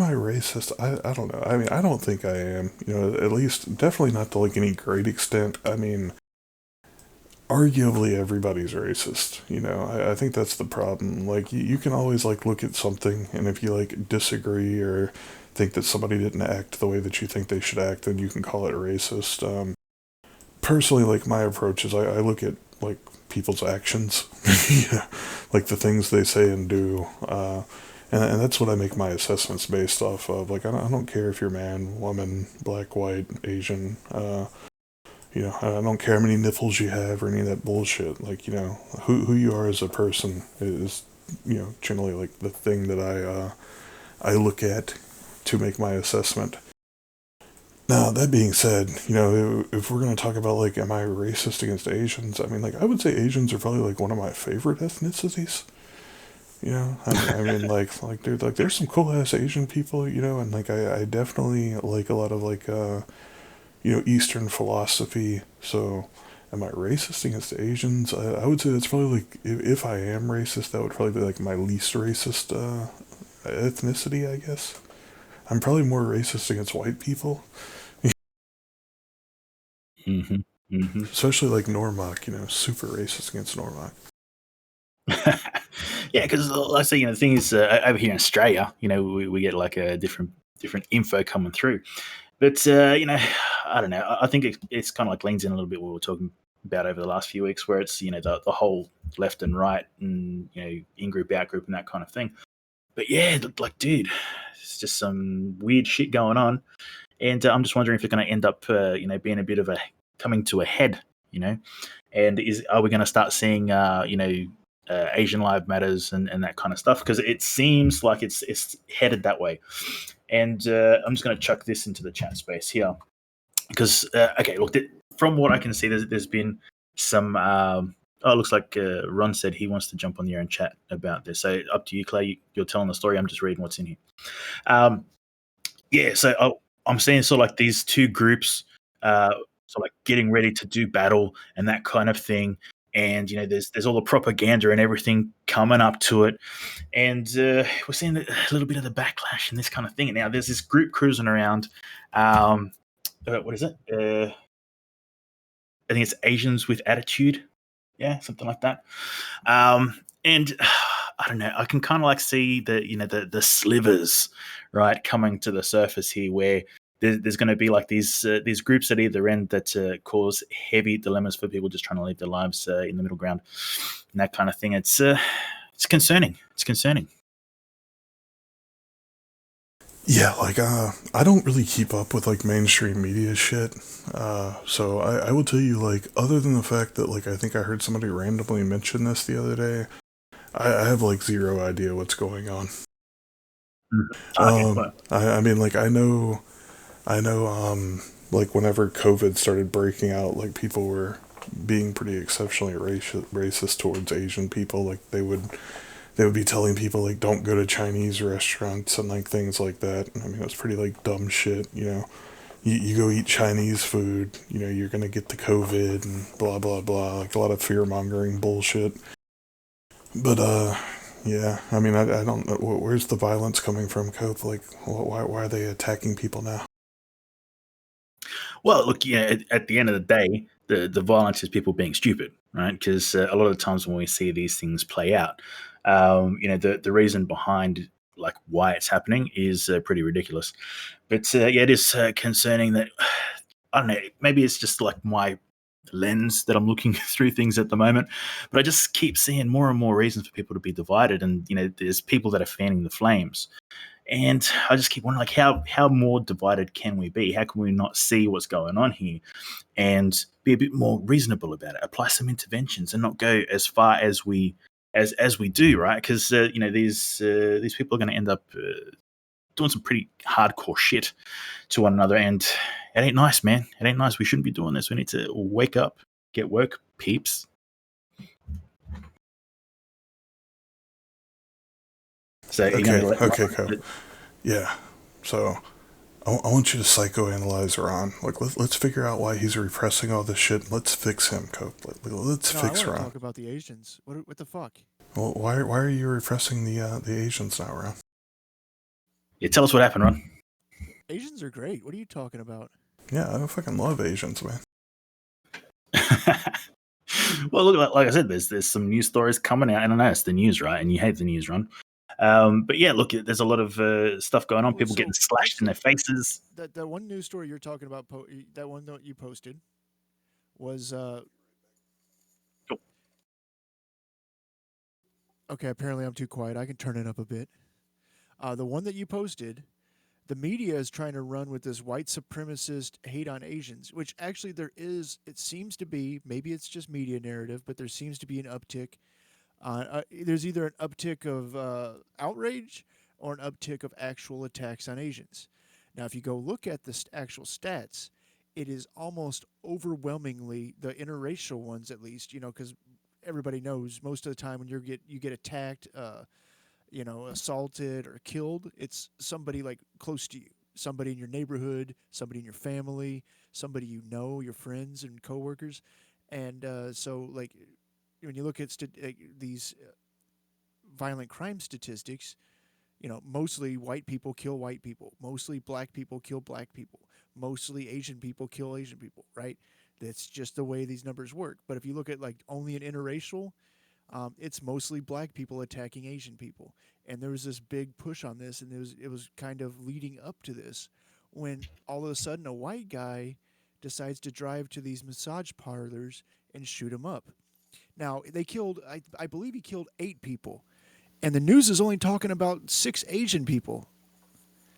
I racist? I don't know. I mean, I don't think I am. At least definitely not to like any great extent. I mean, arguably everybody's racist. I think that's the problem. Like you can always like look at something, and if you like disagree or think that somebody didn't act the way that you think they should act, then you can call it racist. Personally, like my approach is I look at like people's actions, like the things they say and do, and that's what I make my assessments based off of. Like I don't care if you're man, woman, black, white, Asian. I don't care how many nipples you have or any of that bullshit. Like who you are as a person is generally like the thing that I look at to make my assessment. Now, that being said, if we're going to talk about, like, am I racist against Asians? I mean, like, I would say Asians are probably, like, one of my favorite ethnicities. I mean, dude, like, there's some cool-ass Asian people, and, like, I definitely like a lot of, like, Eastern philosophy. So, am I racist against Asians? I would say that's probably, like, if I am racist, that would probably be, like, my least racist ethnicity, I guess. I'm probably more racist against white people. Especially like Normock, super racist against Normock. Yeah, because let's say the thing is over here in Australia, we get like a different info coming through, but I don't know. I think it's kind of like leans in a little bit what we were talking about over the last few weeks, where it's the whole left and right, and in group, out group, and that kind of thing. But yeah, like dude, it's just some weird shit going on, and I'm just wondering if it's going to end up being a bit of a coming to a head, and are we going to start seeing Asian Lives Matters and that kind of stuff, because it seems like it's headed that way. And I'm just going to chuck this into the chat space here, because okay, look, from what I can see, there's been some it looks like Ron said he wants to jump on the air and chat about this. So up to you, Clay. You're telling the story. I'm just reading what's in here. Yeah, so I'm seeing sort of like these two groups sort of like getting ready to do battle and that kind of thing. And there's all the propaganda and everything coming up to it, and we're seeing a little bit of the backlash and this kind of thing. And now there's this group cruising around. What is it? I think it's Asians with attitude. Yeah, something like that. And I don't know. I can kind of like see the slivers, right, coming to the surface here, where there's going to be like these groups at either end that cause heavy dilemmas for people just trying to live their lives in the middle ground, and that kind of thing. It's concerning. It's concerning. Yeah, like I don't really keep up with like mainstream media shit. So I will tell you, like, other than the fact that like I think I heard somebody randomly mention this the other day, I have like zero idea what's going on. Okay, well, I mean, like, I know, like, whenever COVID started breaking out, like, people were being pretty exceptionally racist towards Asian people. Like, they would be telling people, like, don't go to Chinese restaurants and, like, things like that. I mean, it was pretty, like, dumb shit, you know. You go eat Chinese food, you know, you're gonna get the COVID and blah, blah, blah. Like, a lot of fear mongering bullshit. But, yeah, I mean, I don't know. Where's the violence coming from, Cope? Like, why are they attacking people now? well, look, yeah. At the end of the day, the violence is people being stupid, right? Because a lot of the times when we see these things play out, the reason behind like why it's happening is pretty ridiculous. But yeah, it is concerning that I don't know. Maybe it's just like my lens that I'm looking through things at the moment, but I just keep seeing more and more reasons for people to be divided, and there's people that are fanning the flames. And I just keep wondering, like, how more divided can we be? How can we not see what's going on here and be a bit more reasonable about it? Apply some interventions and not go as far as we do, right? Because these people are going to end up doing some pretty hardcore shit to one another, and it ain't nice, man. It ain't nice. We shouldn't be doing this. We need to wake up, get work, peeps. So you're going Okay, to let okay, Cope. Yeah. So I want you to psychoanalyze Ron. Like, let's figure out why he's repressing all this shit. Let's fix him, Cope. Let's No, I fix want to Ron. talk about the Asians. What the fuck? Well, why are you repressing the Asians now, Ron? yeah, tell us what happened, Ron. Asians are great. What are you talking about? Yeah, I fucking love Asians, man. Well, look, like I said, there's some news stories coming out, and I know it's the news, right? And you hate the news, Ron. But yeah, look, there's a lot of stuff going on. Well, People so getting slashed in their actually, faces. that one news story you're talking about, that one that you posted was Cool. okay. Apparently, I'm too quiet. I can turn it up a bit. The one that you posted, the media is trying to run with this white supremacist hate on Asians, which actually there is. It seems to be. Maybe it's just media narrative, but there seems to be an uptick. There's either an uptick of outrage or an uptick of actual attacks on Asians. Now, if you go look at the actual stats, it is almost overwhelmingly the interracial ones, at least. Because everybody knows most of the time when you get attacked, assaulted or killed, it's somebody like close to you, somebody in your neighborhood, somebody in your family, somebody your friends and coworkers, and so like when you look at these violent crime statistics, mostly white people kill white people, mostly black people kill black people, mostly Asian people kill Asian people, right? That's just the way these numbers work. But if you look at like only an interracial, it's mostly black people attacking Asian people, and there was this big push on this, and it was kind of leading up to this, when all of a sudden a white guy decides to drive to these massage parlors and shoot them up. Now they killed, I believe he killed 8 people, and the news is only talking about 6 Asian people,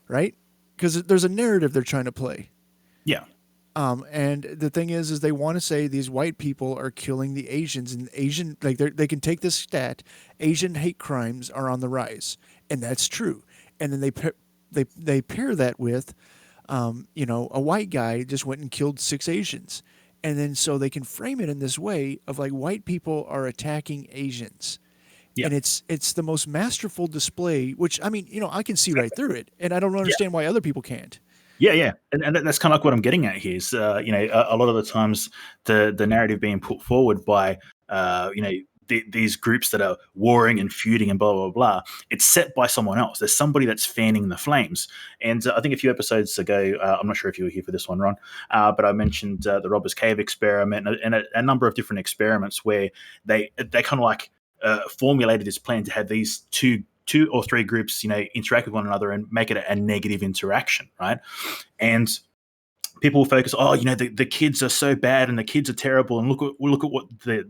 right? Because there's a narrative they're trying to play. Yeah. And the thing is they want to say these white people are killing the Asians, and Asian like they can take this stat, Asian hate crimes are on the rise, and that's true. And then they pair that with, a white guy just went and killed 6 Asians, and then so they can frame it in this way of like white people are attacking Asians. Yeah. And it's the most masterful display, which I mean, I can see right through it, and I don't Yeah. understand why other people can't. Yeah, and that's kind of like what I'm getting at here. Is a lot of the times the narrative being put forward by these groups that are warring and feuding and blah blah blah. It's set by someone else. There's somebody that's fanning the flames. And I think a few episodes ago, I'm not sure if you were here for this one, Ron, but I mentioned the Robbers Cave experiment and a number of different experiments where they kind of like formulated this plan to have these two or three groups, interact with one another and make it a negative interaction, right? And people will focus, the kids are so bad and the kids are terrible and look at what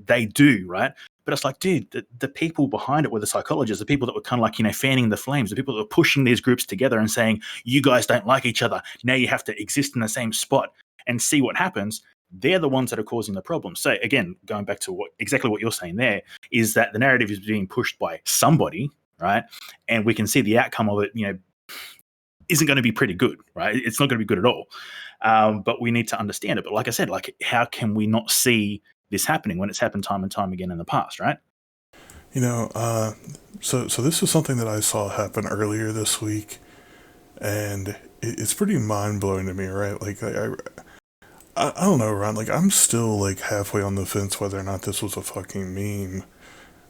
they do, right? But it's like, dude, the people behind it were the psychologists, the people that were kind of like, fanning the flames, the people that were pushing these groups together and saying, you guys don't like each other. Now you have to exist in the same spot and see what happens. They're the ones that are causing the problem. So again, going back to exactly what you're saying there, is that the narrative is being pushed by somebody, right? And we can see the outcome of it, isn't going to be pretty good, right? It's not going to be good at all. But we need to understand it. But like I said, like, how can we not see this happening when it's happened time and time again in the past, right? So this is something that I saw happen earlier this week, and it's pretty mind blowing to me, right? Like, I don't know, Ron. Like, I'm still like halfway on the fence whether or not this was a fucking meme.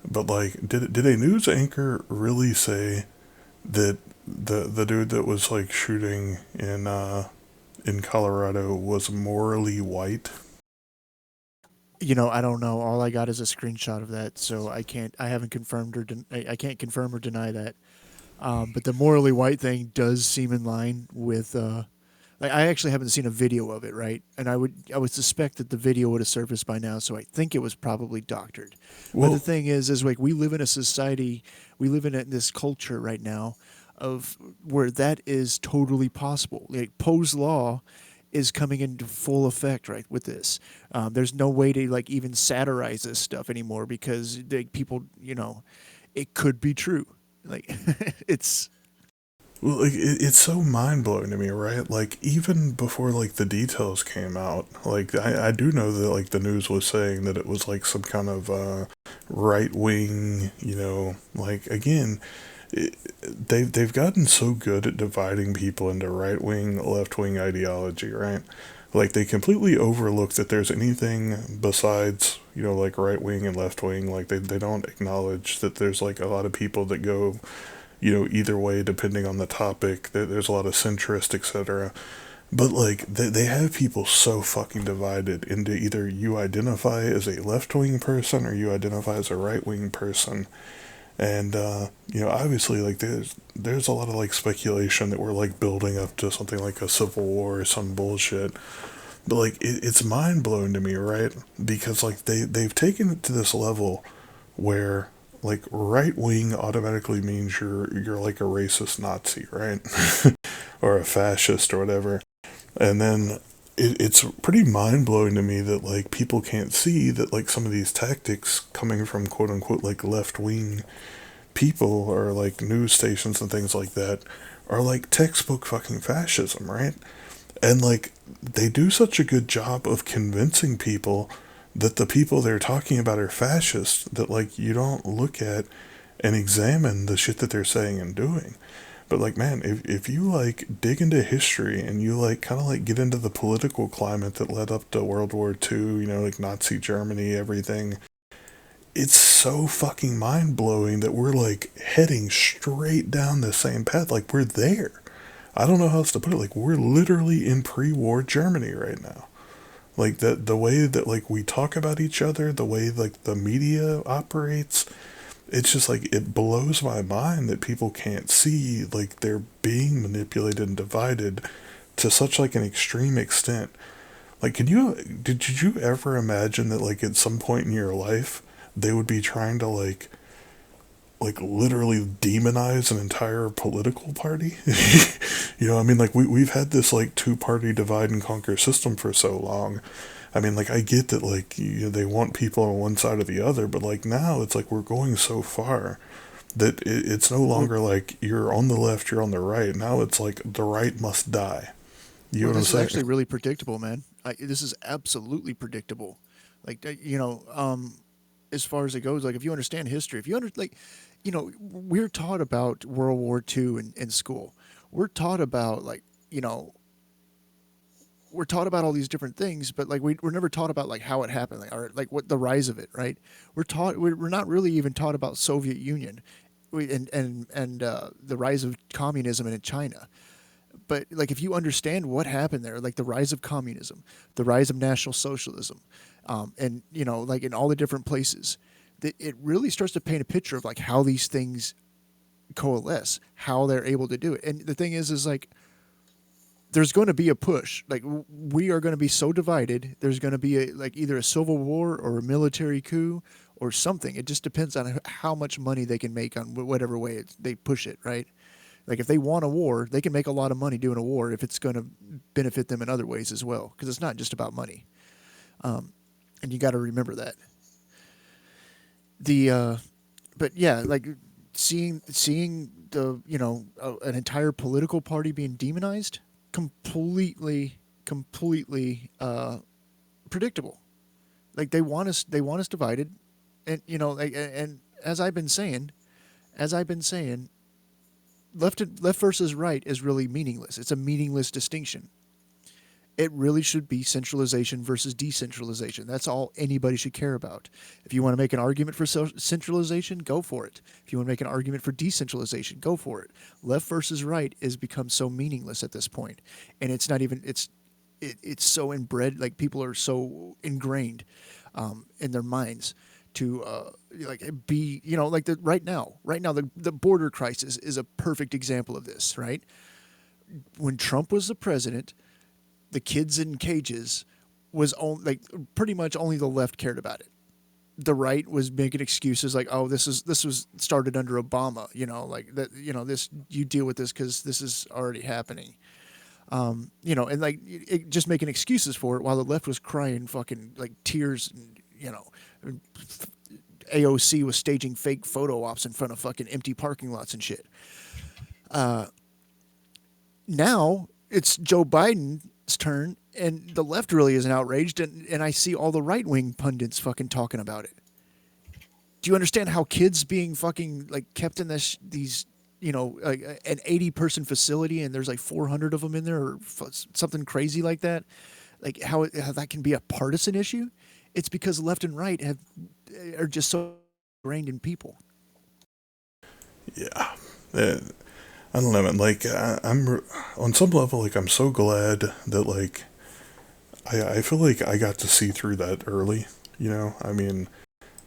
But like, did a news anchor really say that the dude that was like shooting in Colorado was morally white? I don't know. All I got is a screenshot of that, so I haven't confirmed I can't confirm or deny that. But the morally white thing does seem in line with. Like, I actually haven't seen a video of it, right? And I would suspect that the video would have surfaced by now, so I think it was probably doctored. But the thing is like, we live in a society, we live in this culture right now of where that is totally possible. Like, Poe's law is coming into full effect, right, with this. There's no way to like even satirize this stuff anymore because people, it could be true. Like, it's. Well, like, it's so mind blowing to me, right? Like, even before like the details came out, like I do know that like the news was saying that it was like some kind of right wing, like, again, they've gotten so good at dividing people into right wing, left wing ideology, right? Like, they completely overlook that there's anything besides, like right wing and left wing. Like, they don't acknowledge that there's like a lot of people that go, either way depending on the topic. There's a lot of centrist, etc. But like, they have people so fucking divided into either you identify as a left-wing person or you identify as a right-wing person. And obviously, like, there's a lot of like speculation that we're like building up to something like a civil war or some bullshit. But like, it's mind blowing to me, right? Because like they've taken it to this level where like right wing automatically means you're like a racist Nazi, right? Or a fascist or whatever. And then it's pretty mind blowing to me that like people can't see that like some of these tactics coming from quote unquote like left wing people or like news stations and things like that are like textbook fucking fascism, right? And like, they do such a good job of convincing people that the people they're talking about are fascists that like you don't look at and examine the shit that they're saying and doing. But like, man, if you like dig into history and you like kind of like get into the political climate that led up to World War II, like Nazi Germany, everything, it's so fucking mind blowing that we're like heading straight down the same path. Like, we're there. I don't know how else to put it. Like, we're literally in pre-war Germany right now. Like, the way that like we talk about each other, the way like the media operates, it's just like, it blows my mind that people can't see like they're being manipulated and divided to such like an extreme extent. Like, did you ever imagine that like at some point in your life they would be trying to like literally demonize an entire political party? I mean, like, we've had this like two-party divide and conquer system for so long. I mean, like, I get that like they want people on one side or the other, but like now it's like we're going so far that it's no longer like you're on the left, you're on the right. Now it's like the right must die. You know what I'm This is saying? actually really predictable, man. This is absolutely predictable. Like, as far as it goes, like, if you understand history, we're taught about World War II in school. We're taught about like, we're taught about all these different things, but like we're never taught about like how it happened, like or like what the rise of it, right? We're not really even taught about Soviet Union, and the rise of communism in China. But like if you understand what happened there, like the rise of communism, the rise of National Socialism, and you know like in all the different places, that it really starts to paint a picture of like how these things coalesce, how they're able to do it. And the thing is like there's going to be a push. Like we are going to be so divided. There's going to be like either a civil war or a military coup or something. It just depends on how much money they can make on whatever way they push it, right? Like if they want a war, they can make a lot of money doing a war if it's going to benefit them in other ways as well, because it's not just about money. And you got to remember that. But yeah, like seeing the an entire political party being demonized, completely predictable. Like they want us divided, and like, and as I've been saying, left versus right is really meaningless. It's a meaningless distinction. It really should be centralization versus decentralization. That's all anybody should care about. If you want to make an argument for centralization, go for it. If you want to make an argument for decentralization, go for it. Left versus right has become so meaningless at this point, and it's not even it's so inbred. Like people are so ingrained in their minds to like be like right now the border crisis is a perfect example of this, right? When Trump was the president, the kids in cages was only like pretty much only the left cared about it. The right was making excuses like, oh, this was started under Obama, like that, this, you deal with this because this is already happening. And like just making excuses for it while the left was crying fucking like tears, and, AOC was staging fake photo ops in front of fucking empty parking lots and shit. Now it's Joe Biden's turn, and the left really isn't outraged, and I see all the right-wing pundits fucking talking about it. Do you understand how kids being fucking like kept in these like an 80-person facility and there's like 400 of them in there or something crazy like that? Like how that can be a partisan issue? It's because left and right are just so ingrained in people. Yeah. I don't know, man. Like, I'm on some level, like, I'm so glad that, like, I feel like I got to see through that early, I mean,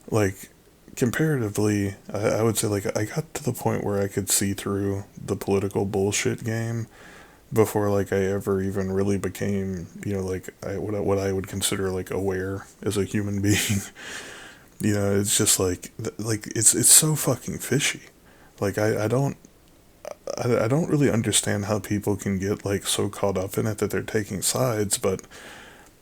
like, comparatively, I would say, like, I got to the point where I could see through the political bullshit game before, like, I ever even really became, like, what I would consider, like, aware as a human being. It's just, like, it's so fucking fishy. Like, I don't really understand how people can get like so caught up in it that they're taking sides, but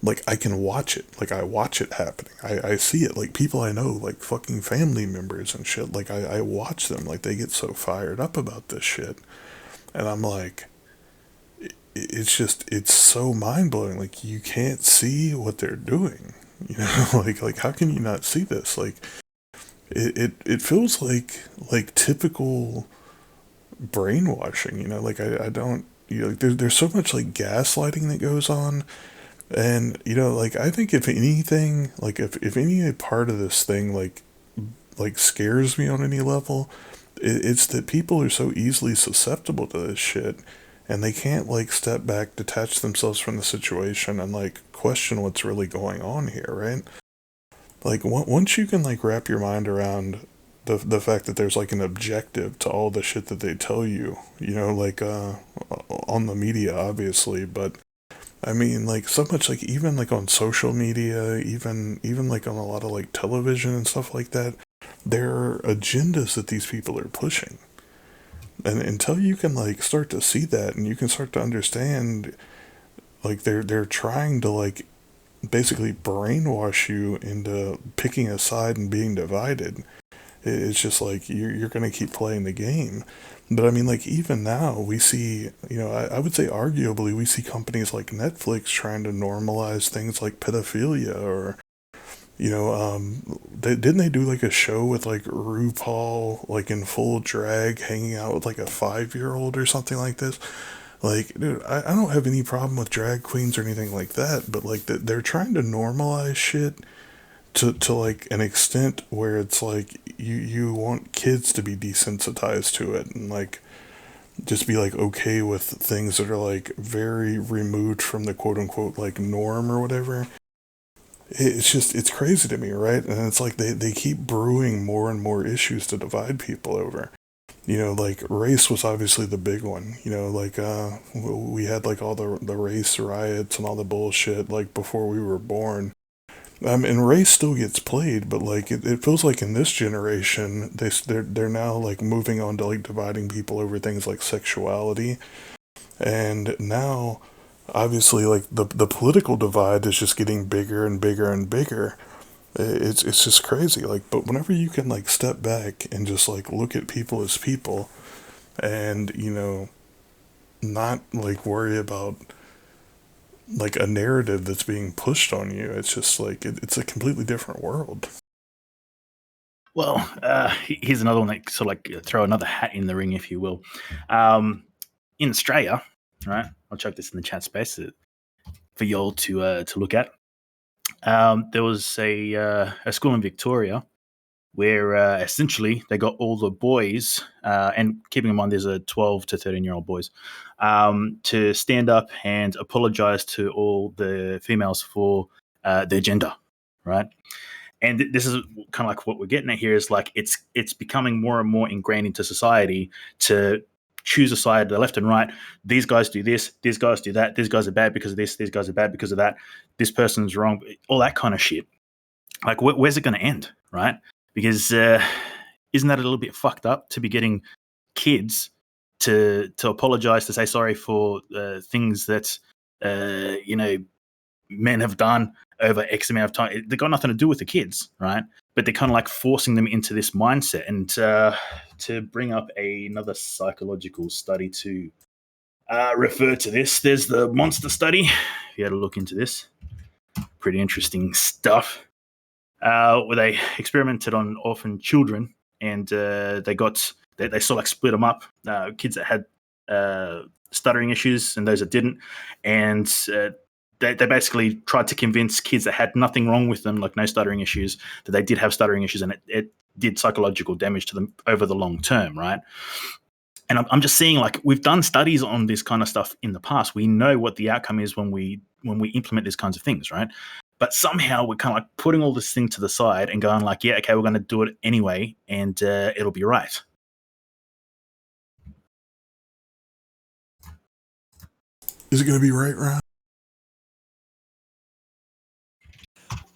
like I can watch it. Like I watch it happening. I see it. Like people I know, like fucking family members and shit. Like I watch them. Like they get so fired up about this shit, and I'm like, it's so mind blowing. Like you can't see what they're doing. like how can you not see this? Like it feels like typical brainwashing, like I don't, like there's so much like gaslighting that goes on, and like I think if anything, like if any part of this thing like scares me on any level, it's that people are so easily susceptible to this shit, and they can't like step back, detach themselves from the situation, and like question what's really going on here, right? Like once you can like wrap your mind around the fact that there's like an objective to all the shit that they tell you, like on the media obviously, but I mean like so much like even like on social media, even like on a lot of like television and stuff like that, there are agendas that these people are pushing. And until you can like start to see that and you can start to understand like they're trying to like basically brainwash you into picking a side and being divided, it's just like you're going to keep playing the game. But I mean, like, even now, we see, I would say arguably, we see companies like Netflix trying to normalize things like pedophilia or, didn't they do like a show with like RuPaul, like in full drag, hanging out with like a 5-year-old or something like this? Like, dude, I don't have any problem with drag queens or anything like that, but like they're trying to normalize shit to like an extent where it's like you want kids to be desensitized to it and like just be like okay with things that are like very removed from the quote unquote like norm or whatever. It's just it's crazy to me, right? And it's like they keep brewing more and more issues to divide people over. You know, like race was obviously the big one. You know, like we had like all the race riots and all the bullshit like before we were born. And race still gets played, but like it feels like in this generation they're now like moving on to like dividing people over things like sexuality, and now obviously like the political divide is just getting bigger and bigger and bigger. It's just crazy. Like, but whenever you can like step back and just like look at people as people, and you know, not like worry about like a narrative that's being pushed on you, it's just like it's a completely different world. Well, here's another one that sort of like throw another hat in the ring, if you will. In Australia, right? I'll chuck this in the chat space for y'all to look at. There was a school in Victoria where essentially they got all the boys, and keeping in mind there's a 12 to 13-year-old boys, to stand up and apologize to all the females for their gender, right? And this is kind of like what we're getting at here is like it's becoming more and more ingrained into society to choose a side, the left and right. These guys do this, these guys do that, these guys are bad because of this, these guys are bad because of that, this person's wrong, all that kind of shit. Like, where's it going to end, right? Because isn't that a little bit fucked up to be getting kids to apologize, to say sorry for things that you know, men have done over X amount of time? They've got nothing to do with the kids, right? But they're kind of like forcing them into this mindset. And to bring up another psychological study to refer to this, there's the Monster Study. If you had a look into this, pretty interesting stuff. Where they experimented on orphan children, and they sort of like split them up. Kids that had stuttering issues and those that didn't, and they basically tried to convince kids that had nothing wrong with them, like no stuttering issues, that they did have stuttering issues, and it did psychological damage to them over the long term, right? And I'm just seeing, like, we've done studies on this kind of stuff in the past. We know what the outcome is when we implement these kinds of things, right? But somehow we're kind of like putting all this thing to the side and going like, yeah, okay, we're going to do it anyway, and it'll be right. Is it going to be right, Ryan?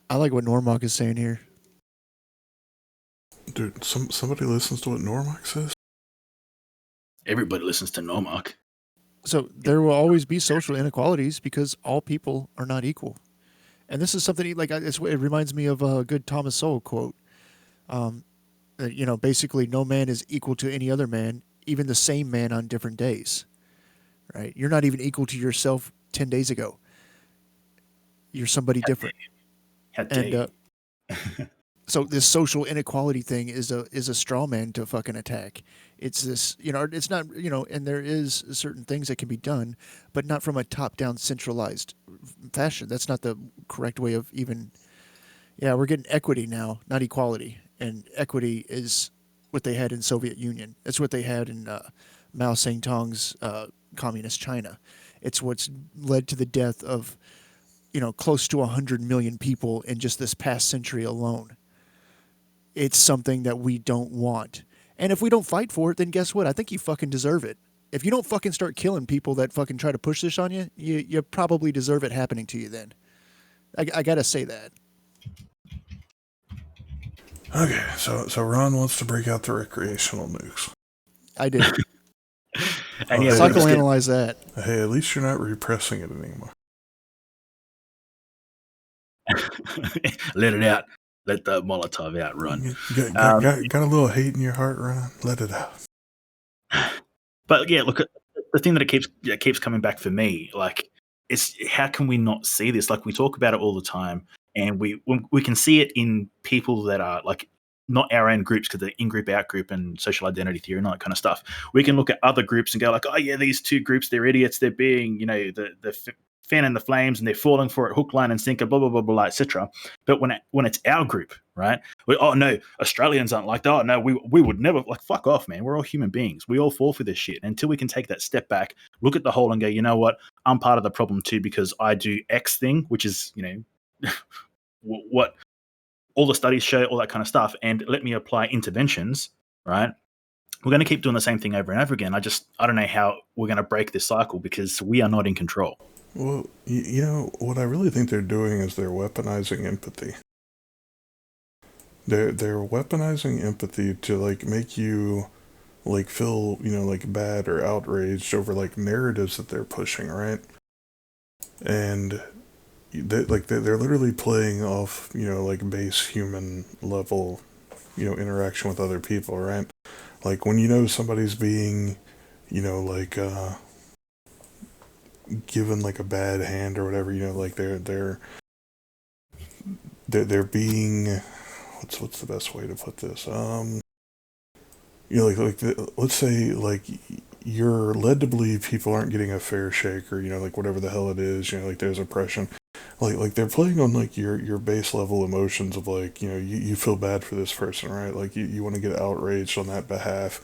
I like what Normok is saying here. Dude, somebody listens to what Normark says? Everybody listens to Normark. So there will always be social inequalities because all people are not equal. And this is something like it reminds me of a good Thomas Sowell quote. You know, basically, no man is equal to any other man, even the same man on different days. Right? You're not even equal to yourself 10 days ago. You're somebody different. How dare you. So this social inequality thing is a straw man to fucking attack. It's this, you know, it's not, you know, and there is certain things that can be done, but not from a top-down centralized fashion. That's not the correct way of even. Yeah, we're getting equity now, not equality, and equity is what they had in Soviet Union. That's what they had in Mao Zedong's communist China. It's what's led to the death of, you know, close to 100 million people in just this past century alone. It's something that we don't want. And if we don't fight for it, then guess what? I think you fucking deserve it. If you don't fucking start killing people that fucking try to push this on you, you probably deserve it happening to you then. I gotta say that. Okay, so Ron wants to break out the recreational nukes. I did. And yeah, Psychoanalyze that. Hey, at least you're not repressing it anymore. Let it out. Let the Molotov out, run. You got a little hate in your heart, Ron? Let it out. But yeah, look, the thing that keeps coming back for me, like, it's how can we not see this? Like, we talk about it all the time, and we can see it in people that are like not our own groups, because they're in-group, out-group, and social identity theory and all that kind of stuff. We can look at other groups and go like, oh yeah, these two groups, they're idiots. They're being, the fan in the flames, and they're falling for it, hook, line, and sinker, blah blah blah blah, etc. But when it's our group, right? Oh no, Australians aren't like that. Oh no, we would never, like, fuck off, man. We're all human beings. We all fall for this shit. Until we can take that step back, look at the whole, and go, you know what? I'm part of the problem too, because I do X thing, which is, what all the studies show, all that kind of stuff, and let me apply interventions, right? We're going to keep doing the same thing over and over again. I don't know how we're going to break this cycle, because we are not in control. Well, what I really think they're doing is they're weaponizing empathy. They're weaponizing empathy to, like, make you, like, feel, like, bad or outraged over, like, narratives that they're pushing, right? And they're literally playing off, like, base human level, interaction with other people, right? Like, when somebody's being, like, given, like, a bad hand or whatever, like, they're being, what's the best way to put this? Let's say, like, you're led to believe people aren't getting a fair shake, or, like, whatever the hell it is, like, there's oppression. Like they're playing on, like, your base level emotions of, like, you feel bad for this person, right? Like, you want to get outraged on that behalf.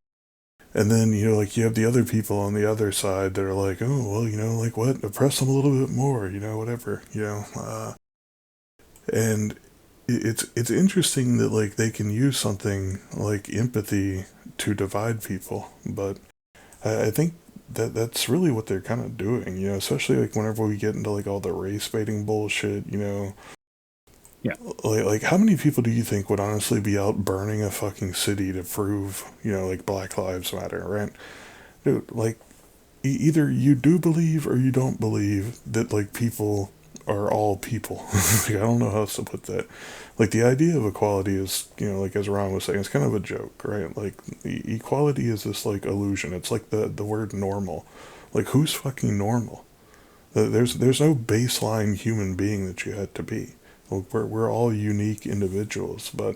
And then, like, you have the other people on the other side that are like, oh, well, like, what? Oppress them a little bit more, whatever, and it's interesting that, like, they can use something like empathy to divide people, but I think that's really what they're kind of doing, especially, like, whenever we get into, like, all the race baiting bullshit, Yeah. Like, how many people do you think would honestly be out burning a fucking city to prove, like, Black Lives Matter, right? Dude, like, either you do believe or you don't believe that, like, people are all people. Like, I don't know how else to put that. Like, the idea of equality is, like, as Ron was saying, it's kind of a joke, right? Like, equality is this, like, illusion. It's like the word normal. Like, who's fucking normal? There's no baseline human being that you had to be. Like, we're all unique individuals, but,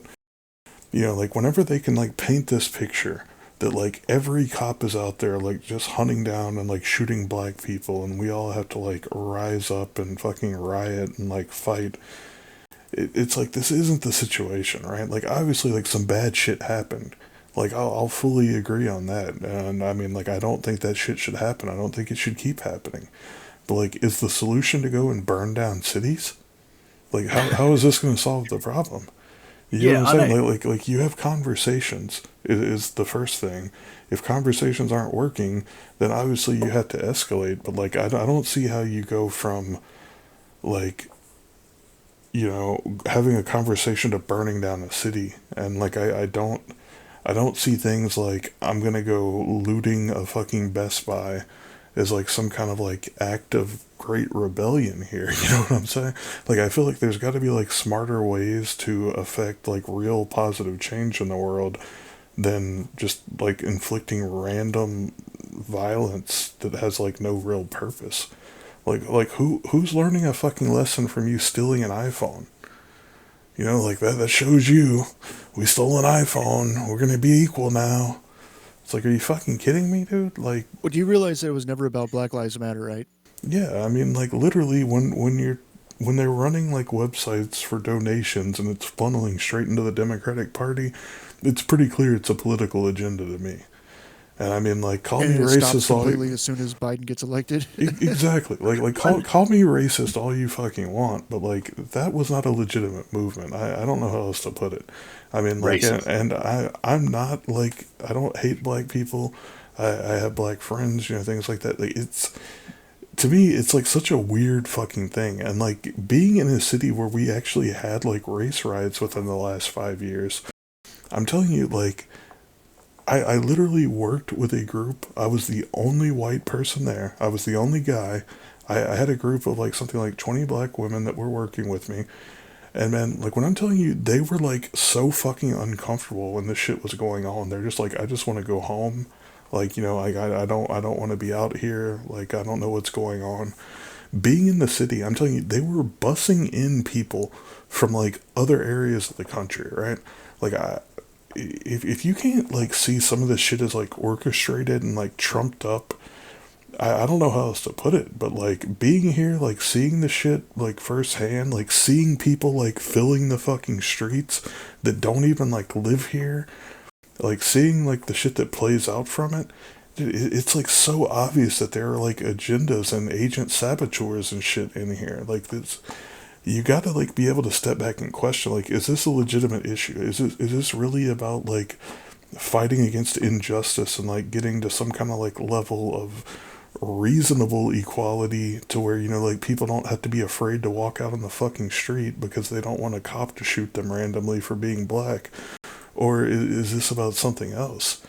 like, whenever they can, like, paint this picture that, like, every cop is out there, like, just hunting down and, like, shooting black people, and we all have to, like, rise up and fucking riot and, like, fight. It's like, this isn't the situation, right? Like, obviously, like, some bad shit happened. Like, I'll fully agree on that. And I mean, like, I don't think that shit should happen. I don't think it should keep happening. But, like, is the solution to go and burn down cities? Like, how is this going to solve the problem? You know what I'm saying? Like, you have conversations is the first thing. If conversations aren't working, then obviously you have to escalate. But, like, I don't see how you go from, like, having a conversation to burning down a city. And, like, I don't see things like, I'm going to go looting a fucking Best Buy as, like, some kind of, like, act of great rebellion here. You know what I'm saying? Like, I feel like there's got to be, like, smarter ways to affect, like, real positive change in the world than just, like, inflicting random violence that has, like, no real purpose. Like who's learning a fucking lesson from you stealing an iPhone? Like, that shows you we stole an iPhone. We're gonna be equal now. It's like, are you fucking kidding me, dude? Like, Well, do you realize that it was never about Black Lives Matter, right? yeah, I mean, like, literally, when they're running, like, websites for donations and it's funneling straight into the Democratic Party, it's pretty clear it's a political agenda to me. And I mean, like, call me And it stops racist all completely you... as soon as Biden gets elected. Exactly. Like call me racist all you fucking want, but, like, that was not a legitimate movement. I don't know how else to put it. I mean, like, Racist. and I'm not, like, I don't hate black people. I have black friends, things like that. Like, it's, to me, it's, like, such a weird fucking thing. And, like, being in a city where we actually had, like, race riots within the last 5 years, I'm telling you, like, I literally worked with a group. I was the only white person there. I was the only guy. I had a group of, like, something like 20 black women that were working with me. And, man, like, when I'm telling you, they were, like, so fucking uncomfortable when this shit was going on. They're just like, I just want to go home. Like, like, I don't want to be out here. Like, I don't know what's going on. Being in the city, I'm telling you, they were bussing in people from, like, other areas of the country, right? Like, if you can't like see some of this shit as like orchestrated and like trumped up, I don't know how else to put it, but like being here, like seeing the shit like firsthand, like seeing people like filling the fucking streets that don't even like live here, like seeing like the shit that plays out from it, it's like so obvious that there are like agendas and agent saboteurs and shit in here. Like this, you got to like be able to step back and question, like, is this a legitimate issue? Is this really about like fighting against injustice and like getting to some kind of like level of reasonable equality to where, you know, like people don't have to be afraid to walk out on the fucking street because they don't want a cop to shoot them randomly for being black? Or is this about something else?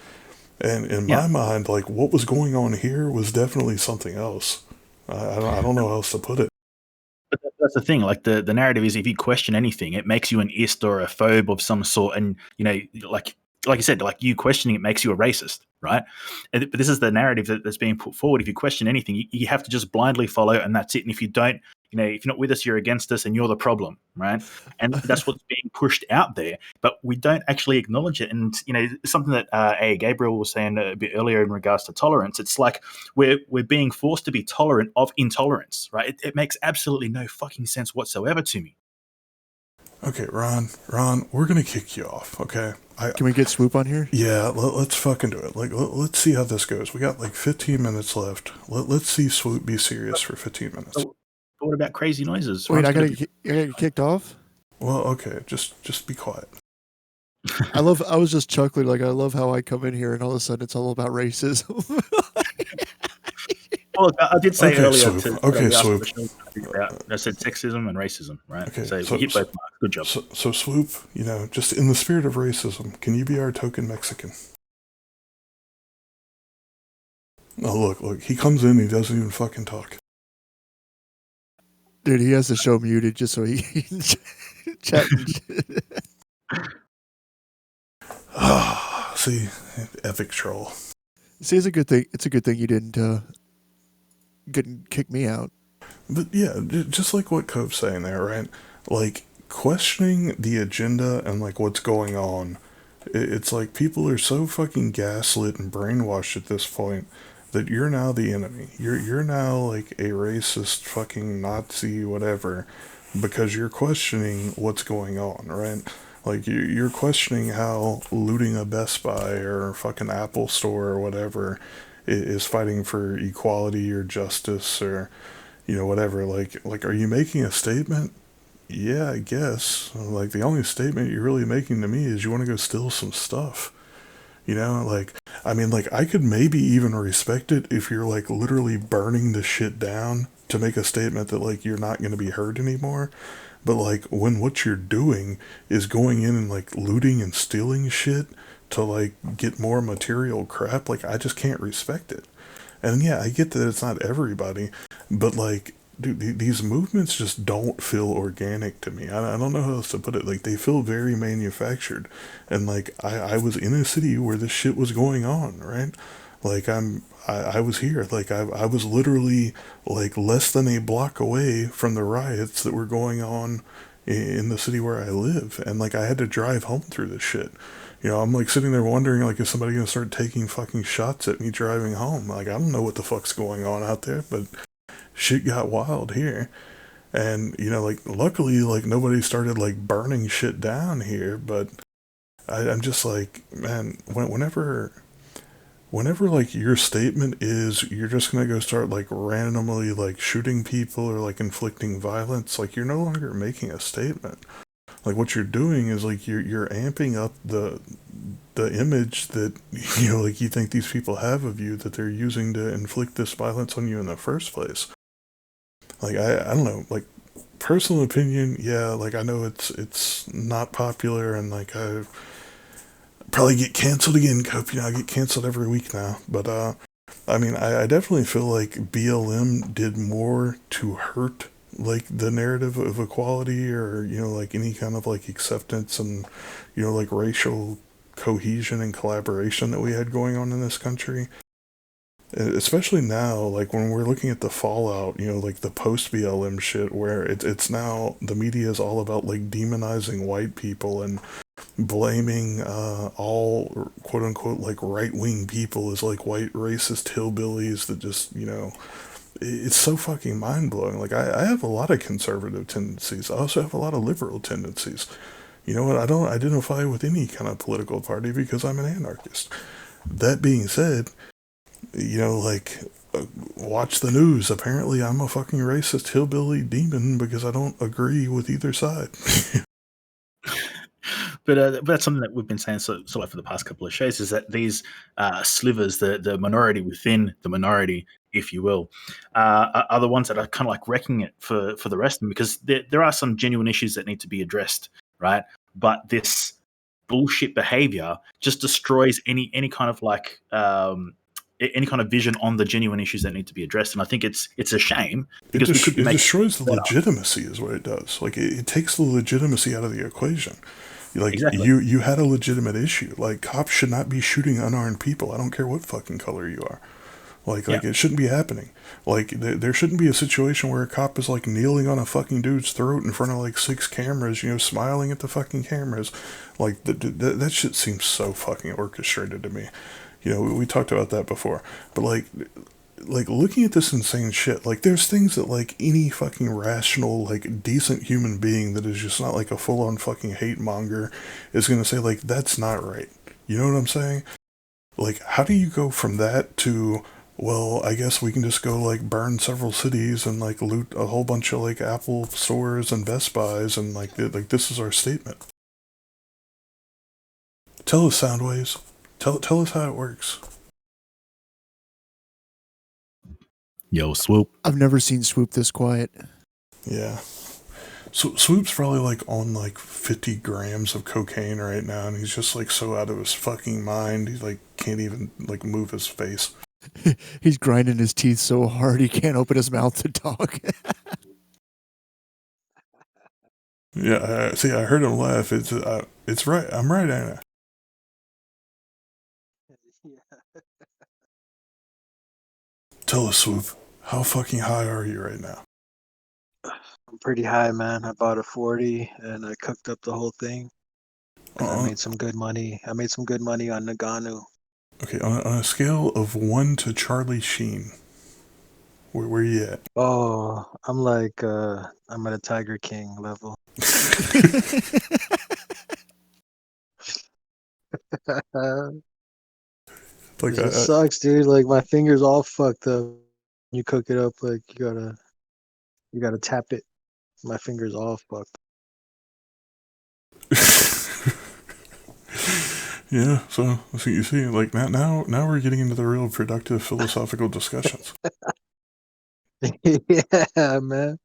And in my mind, like what was going on here was definitely something else. I don't know how else to put it. But that's the thing. Like the narrative is, if you question anything, it makes you an ist or a phobe of some sort. And you know, like you said, like you questioning it makes you a racist, right? But this is the narrative that's being put forward. If you question anything, you have to just blindly follow, and that's it. And if you don't, you know, if you're not with us, you're against us, and you're the problem, right? And that's what's being pushed out there. But we don't actually acknowledge it. And you know, something that Gabriel was saying a bit earlier in regards to tolerance. It's like we're being forced to be tolerant of intolerance, right? It makes absolutely no fucking sense whatsoever to me. Okay, Ron, we're gonna kick you off. Okay, Can we get Swoop on here? yeah, let's fucking do it. Like, let's see how this goes. We got like 15 minutes left. Let's see Swoop be serious for 15 minutes. So, what about crazy noises? Wait, Ron's I gonna gotta get kicked off. Well, okay, just be quiet. I was just chuckling. Like I love how I come in here and all of a sudden it's all about racism. Well, I did say Okay, earlier Swoop. to Okay, we asked Swoop. the show about, I said sexism and racism, right? Okay, so so- you hit both marks. Good job. So Swoop, you know, just in the spirit of racism, can you be our token Mexican? Oh, look, he comes in, he doesn't even fucking talk. Dude, he has the show muted just so he can chat. See, epic troll. See, it's a good thing. It's a good thing you didn't kick me out. But yeah, just like what Cope's saying there, right? Like, questioning the agenda and like what's going on, it's like people are so fucking gaslit and brainwashed at this point that you're now the enemy. You're now like a racist fucking Nazi whatever because you're questioning what's going on, right? Like you're questioning how looting a Best Buy or fucking Apple Store or whatever is fighting for equality or justice or, you know, whatever. Like are you making a statement? Yeah, I guess. Like the only statement you're really making to me is you want to go steal some stuff. You know, like, I mean, like, I could maybe even respect it if you're, like, literally burning the shit down to make a statement that, like, you're not going to be hurt anymore. But, like, when what you're doing is going in and, like, looting and stealing shit to, like, get more material crap, like, I just can't respect it. And, yeah, I get that it's not everybody, but, like, dude, these movements just don't feel organic to me. I don't know how else to put it. Like, they feel very manufactured. And, like, I was in a city where this shit was going on, right? Like, I was here. Like, I was literally, like, less than a block away from the riots that were going on in the city where I live. And, like, I had to drive home through this shit. You know, I'm, like, sitting there wondering, like, is somebody gonna start taking fucking shots at me driving home? Like, I don't know what the fuck's going on out there, but shit got wild here. And, you know, like, luckily, like, nobody started, like, burning shit down here, but I'm just like, man, whenever, like, your statement is you're just gonna go start, like, randomly, like, shooting people or, like, inflicting violence, like, you're no longer making a statement. Like, what you're doing is, like, you're amping up the image that, you know, like, you think these people have of you that they're using to inflict this violence on you in the first place. Like, I don't know, like, personal opinion, yeah, like, I know it's not popular, and, like, I probably get canceled again, Cope, you know, I get canceled every week now, but, I mean, I definitely feel like BLM did more to hurt, like, the narrative of equality or, you know, like, any kind of, like, acceptance and, you know, like, racial cohesion and collaboration that we had going on in this country. Especially now, like when we're looking at the fallout, you know, like the post BLM shit, where it's now the media is all about like demonizing white people and blaming all quote unquote like right wing people as like white racist hillbillies that just it's so fucking mind blowing. Like I have a lot of conservative tendencies. I also have a lot of liberal tendencies. You know what? I don't identify with any kind of political party because I'm an anarchist. That being said, like watch the news. Apparently, I'm a fucking racist hillbilly demon because I don't agree with either side. But that's something that we've been saying sort of for the past couple of shows, is that these slivers, the minority within the minority, if you will, are the ones that are kind of like wrecking it for the rest of them, because there are some genuine issues that need to be addressed, right? But this bullshit behavior just destroys any kind of like any kind of vision on the genuine issues that need to be addressed. And I think it's a shame, because we could be It making destroys the better. legitimacy, is what it does. Like it takes the legitimacy out of the equation. Like Exactly. you had a legitimate issue. Like cops should not be shooting unarmed people. I don't care what fucking color you are. Like Yeah. it shouldn't be happening. Like there shouldn't be a situation where a cop is like kneeling on a fucking dude's throat in front of like 6 cameras, smiling at the fucking cameras. Like that shit seems so fucking orchestrated to me. We talked about that before, but like looking at this insane shit, like there's things that like any fucking rational, like decent human being that is just not like a full on fucking hate monger is gonna say like that's not right. You know what I'm saying? Like how do you go from that to, well, I guess we can just go like burn several cities and like loot a whole bunch of like Apple stores and Best Buys and like this is our statement. Tell us, Soundwaves. Tell us how it works. Yo, Swoop. I've never seen Swoop this quiet. Yeah. So Swoop's probably like on like 50 grams of cocaine right now, and he's just like so out of his fucking mind. He like can't even like move his face. He's grinding his teeth so hard he can't open his mouth to talk. Yeah, see, I heard him laugh. It's right. I'm right, Anna. Tell us, Swoop. How fucking high are you right now? I'm pretty high, man. I bought a 40 and I cooked up the whole thing. And I made some good money. I made some good money on Nagano. Okay, on a scale of 1 to Charlie Sheen, where you at? Oh, I'm I'm at a Tiger King level. Like It sucks, dude. Like my fingers all fucked up. You cook it up, like you gotta tap it. My fingers all fucked. Yeah, so you see, like now we're getting into the real productive philosophical discussions. Yeah, man.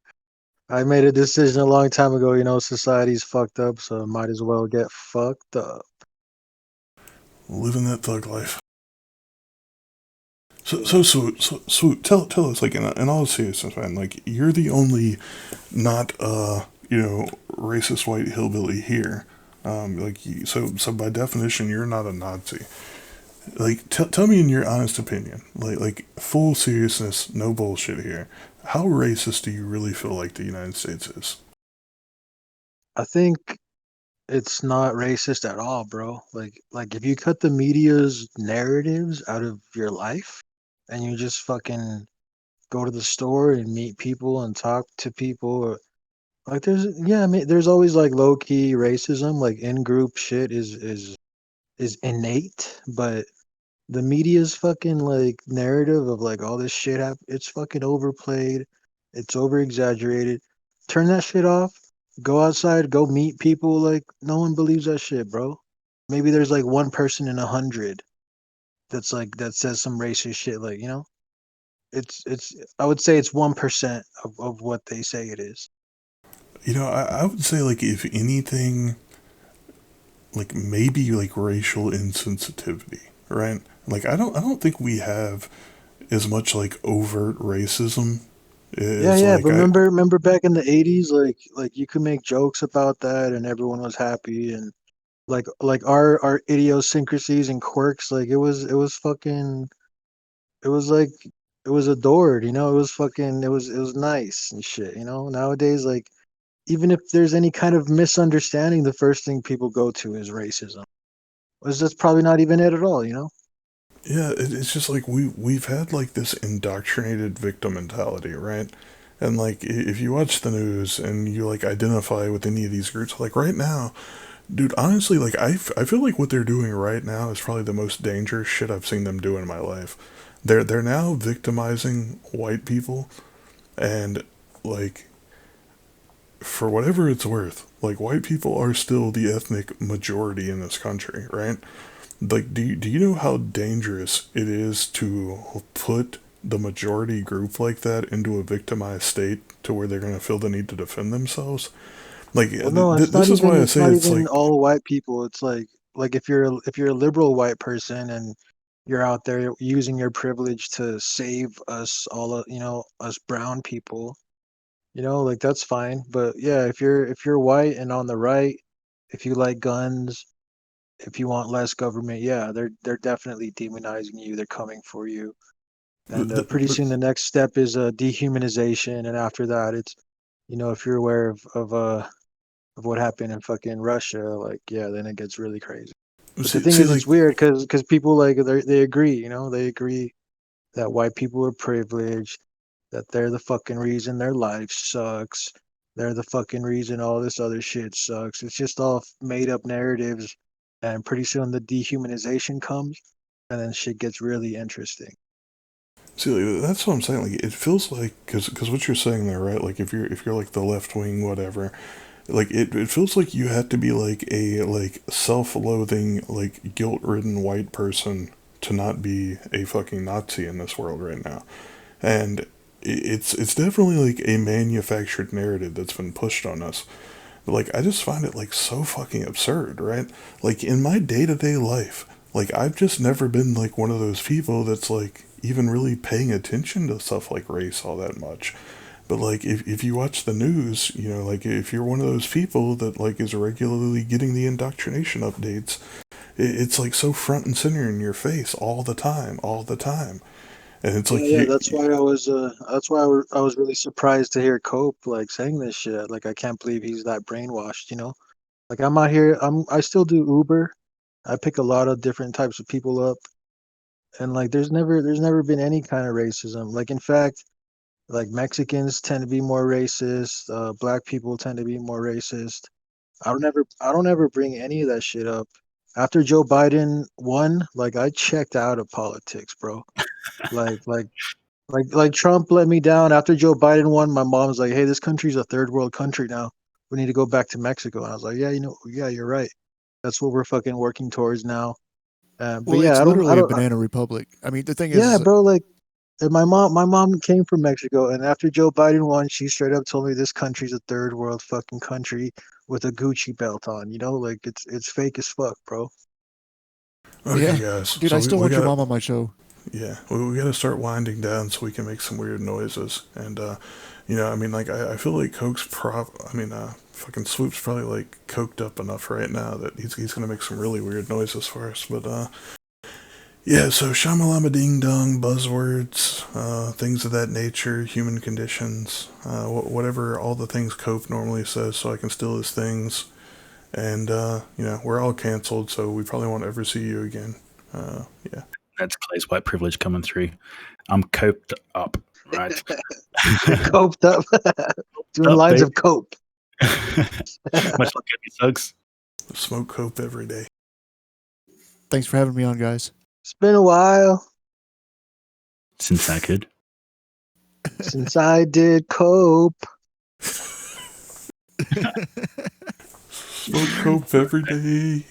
I made a decision a long time ago. Society's fucked up, so I might as well get fucked up. Living that thug life. So Swoop, tell us, like, in all seriousness, man, like, you're the only not, racist white hillbilly here. So by definition, you're not a Nazi. Like, tell me in your honest opinion, like, full seriousness, no bullshit here. How racist do you really feel like the United States is? I think it's not racist at all, bro. Like if you cut the media's narratives out of your life and you just fucking go to the store and meet people and talk to people, like there's always like low key racism, like in group shit is innate, but the media's fucking like narrative of like all this shit it's fucking overplayed, it's over exaggerated. Turn that shit off. Go outside, go meet people. Like no one believes that shit, bro. Maybe there's like one person in 100 that's like that says some racist shit. Like it's. I would say it's 1% of what they say it is. I would say, like, if anything, like maybe like racial insensitivity, right? Like I don't think we have as much like overt racism. Yeah. But remember back in the 80s, like you could make jokes about that and everyone was happy, and like our idiosyncrasies and quirks, like it was fucking, it was like it was adored. It was fucking, it was nice and shit. Nowadays, like even if there's any kind of misunderstanding, the first thing people go to is racism. Was that's probably not even it at all, you know? Yeah, it's just like we've had like this indoctrinated victim mentality, right? And like if you watch the news and you like identify with any of these groups, like right now, dude, honestly, like I feel like what they're doing right now is probably the most dangerous shit I've seen them do in my life. They're now victimizing white people, and like for whatever it's worth, like white people are still the ethnic majority in this country, right? Like, do you know how dangerous it is to put the majority group like that into a victimized state to where they're gonna feel the need to defend themselves? Like, Well, no, this is why I it's say not it's even like, all white people. It's like if you're a liberal white person and you're out there using your privilege to save us all, you know, us brown people, you know, like that's fine. But yeah, if you're white and on the right, if you like guns, if you want less government, yeah, they're definitely demonizing you. They're coming for you. And pretty but soon the next step is dehumanization, and after that, it's, you know, if you're aware of what happened in fucking Russia, like yeah, then it gets really crazy. But the thing see is, like it's weird because people like they agree, you know, they agree that white people are privileged, that they're the fucking reason their life sucks, they're the fucking reason all this other shit sucks. It's just all made up narratives, and pretty soon the dehumanization comes, and then shit gets really interesting. see, like, that's what I'm saying. Like, it feels like because what you're saying there, right? Like, if you're like the left wing, whatever, like it feels like you had to be like a like self-loathing, like guilt-ridden white person to not be a fucking Nazi in this world right now, and it's definitely like a manufactured narrative that's been pushed on us. But like, I just find it like so fucking absurd, right? Like in my day-to-day life, like I've just never been like one of those people that's like even really paying attention to stuff like race all that much. But like if you watch the news, you know, like if you're one of those people that like is regularly getting the indoctrination updates, it's like so front and center in your face all the time. And it's Yeah, like yeah, that's why I was I was really surprised to hear Cope like saying this shit. Like I can't believe he's that brainwashed, you know? Like I'm out here, I still do Uber. I pick a lot of different types of people up, and like there's never been any kind of racism. Like in fact, like Mexicans tend to be more racist, black people tend to be more racist. I don't ever bring any of that shit up. After Joe Biden won, like I checked out of politics, bro. Like like like Trump let me down. After Joe Biden won, my mom was like, "Hey, this country's a third world country now. We need to go back to Mexico." And I was like, "Yeah, you know, yeah, you're right. That's what we're fucking working towards now." But Well, it's yeah, I literally a don't. banana republic. I mean, the thing Yeah, is, bro. Like, my mom came from Mexico, and after Joe Biden won, she straight up told me this country's a third world fucking country with a Gucci belt on. You know, like it's fake as fuck, bro. okay, yeah, guys, dude, so I still we want your got mom on my show. yeah, we got to start winding down so we can make some weird noises. And, you know, I mean, like, I feel like fucking Swoop's probably, like, coked up enough right now that he's going to make some really weird noises for us. But, yeah, so shamalama ding dong, buzzwords, things of that nature, human conditions, whatever, all the things Cope normally says so I can steal his things. And, you know, we're all canceled, so we probably won't ever see you again. Yeah. That's Clay's white privilege coming through. I'm coped up, right? You're coped up, doing Up, lines babe. of cope. Much like Eddie Suggs. Smoke Cope every day. Thanks for having me on, guys. It's been a while Since I could. since I did cope. Smoke Cope every day.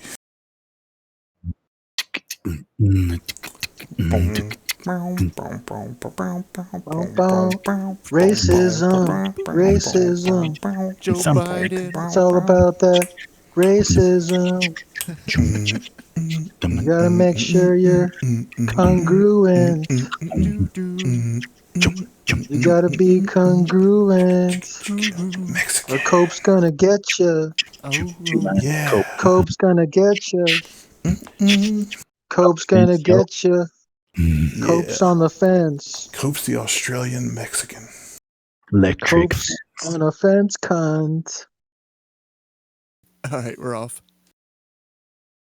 Racism, racism. Joe Some Biden. It's all about that racism. You gotta make sure you're congruent. Doo doo. You gotta be congruent. Mexican. Or Cope's gonna get you. Oh, Yeah. Cope's gonna get you. Cope's gonna get you. Yeah. Cope's on the fence. Cope's the Australian Mexican. Electric. Hopes on a fence, cunt. All right, we're off.